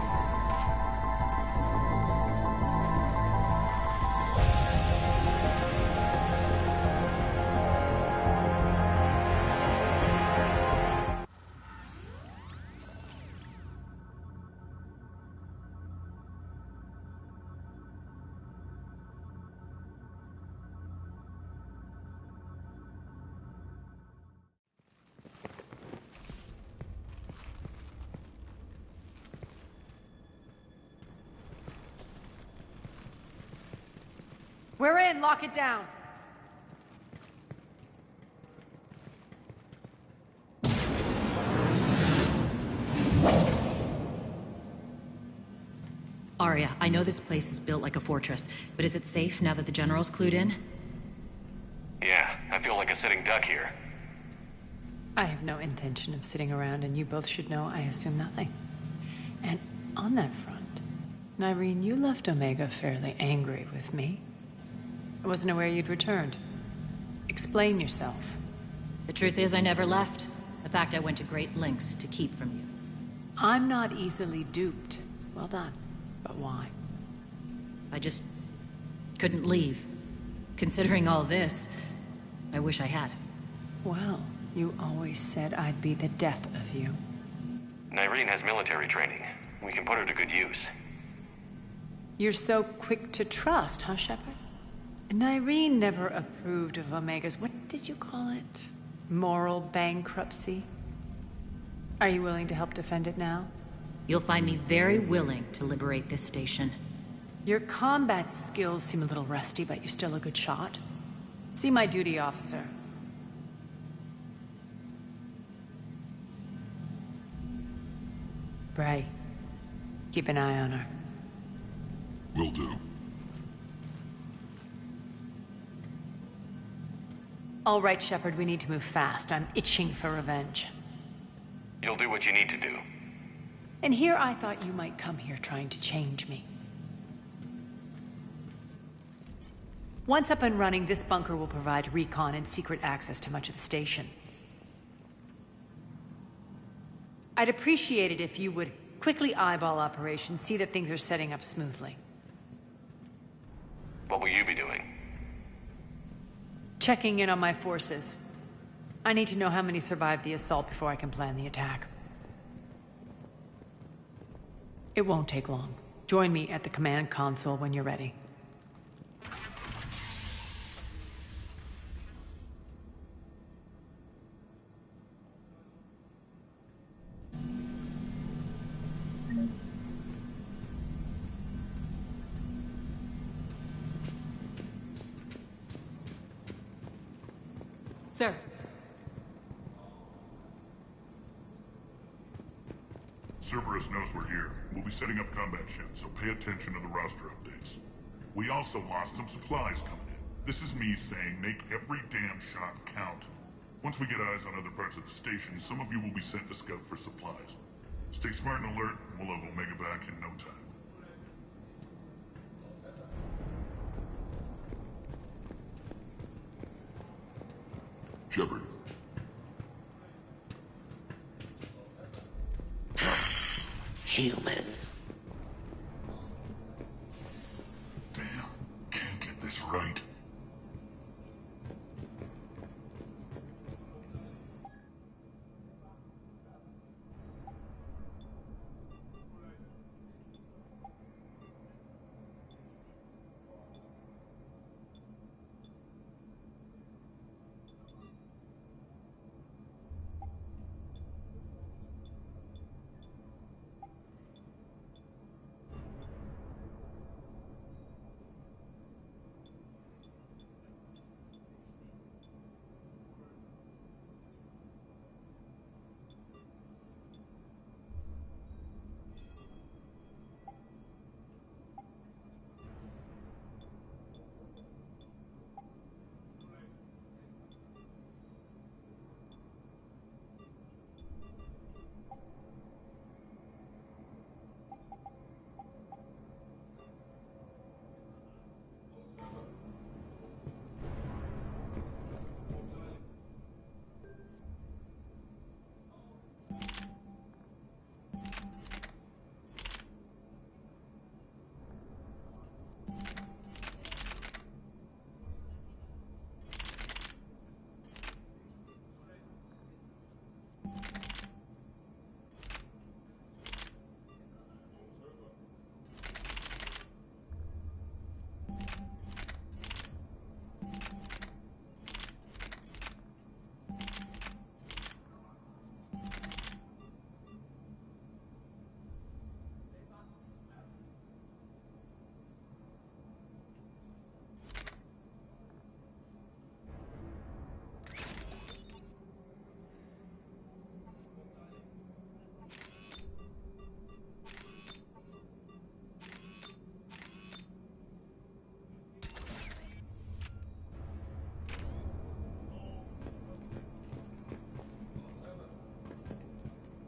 We're in. Lock it down.
Arya, I know this place is built like a fortress, but is it safe now that the General's clued in?
Yeah, I feel like a sitting duck here.
I have no intention of sitting around, and you both should know I assume nothing. And on that front, Nyreen, you left Omega fairly angry with me. I wasn't aware you'd returned. Explain yourself.
The truth is, I never left. In fact, I went to great lengths to keep from you.
I'm not easily duped. Well done. But why?
I just couldn't leave. Considering all this, I wish I had.
Well, you always said I'd be the death of you.
Nyreen has military training. We can put her to good use.
You're so quick to trust, huh, Shepard? Nyreen never approved of Omega's, what did you call it? Moral bankruptcy? Are you willing to help defend it now?
You'll find me very willing to liberate this station.
Your combat skills seem a little rusty, but you're still a good shot. See my duty officer. Bray, keep an eye on her.
Will do.
All right, Shepard, we need to move fast. I'm itching for revenge.
You'll do what you need to do.
And here I thought you might come here trying to change me. Once up and running, this bunker will provide recon and secret access to much of the station. I'd appreciate it if you would quickly eyeball operations, see that things are setting up smoothly.
What will you be doing?
Checking in on my forces. I need to know how many survived the assault before I can plan the attack. It won't take long. Join me at the command console when you're ready. Sir.
Cerberus knows we're here. We'll be setting up combat shifts, so pay attention to the roster updates. We also lost some supplies coming in. This is me saying make every damn shot count. Once we get eyes on other parts of the station, some of you will be sent to scout for supplies. Stay smart and alert, and we'll have Omega back in no time. Shepard.
Human.
Damn, can't get this right.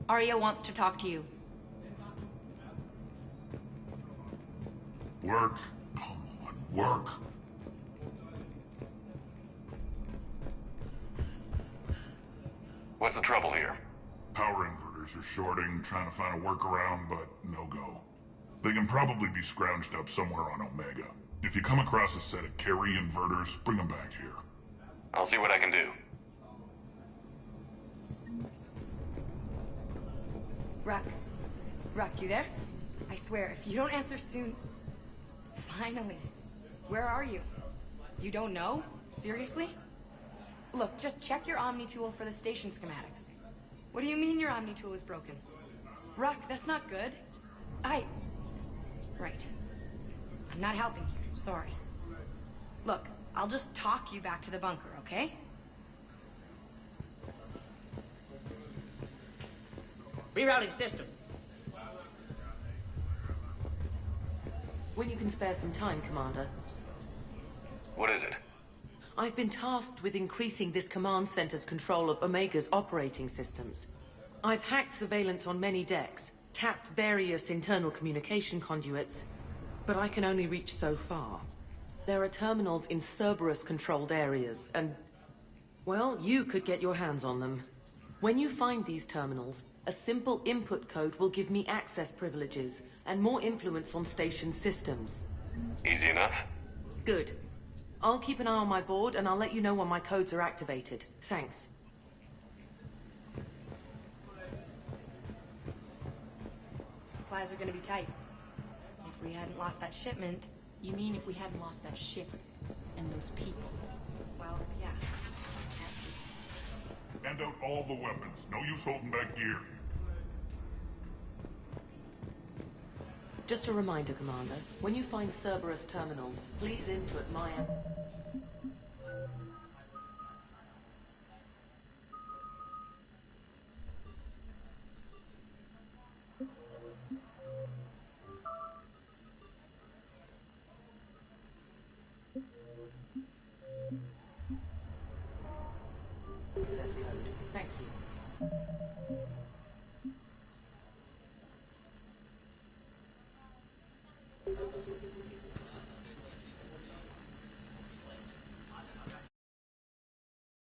Arya wants to talk to you.
Work. Come on, work.
What's the trouble here?
Power inverters are shorting, trying to find a workaround, but no go. They can probably be scrounged up somewhere on Omega. If you come across a set of carry inverters, bring them back here.
I'll see what I can do.
Ruck, you there? I swear, if you don't answer soon... Finally. Where are you? You don't know? Seriously? Look, just check your Omni tool for the station schematics. What do you mean your Omni tool is broken? Ruck, that's not good. Right. I'm not helping you, sorry. Look, I'll just talk you back to the bunker, okay?
Rerouting systems.
When you can spare some time, Commander.
What is it?
I've been tasked with increasing this command center's control of Omega's operating systems. I've hacked surveillance on many decks, tapped various internal communication conduits, but I can only reach so far. There are terminals in Cerberus-controlled areas, and... well, you could get your hands on them. When you find these terminals, a simple input code will give me access privileges and more influence on station systems.
Easy enough.
Good. I'll keep an eye on my board, and I'll let you know when my codes are activated. Thanks.
Supplies are gonna be tight. If we hadn't lost that shipment...
You mean if we hadn't lost that ship and those people?
Well, yeah.
Hand out all the weapons. No use holding back gear.
Just a reminder, Commander. When you find Cerberus terminals, please input my...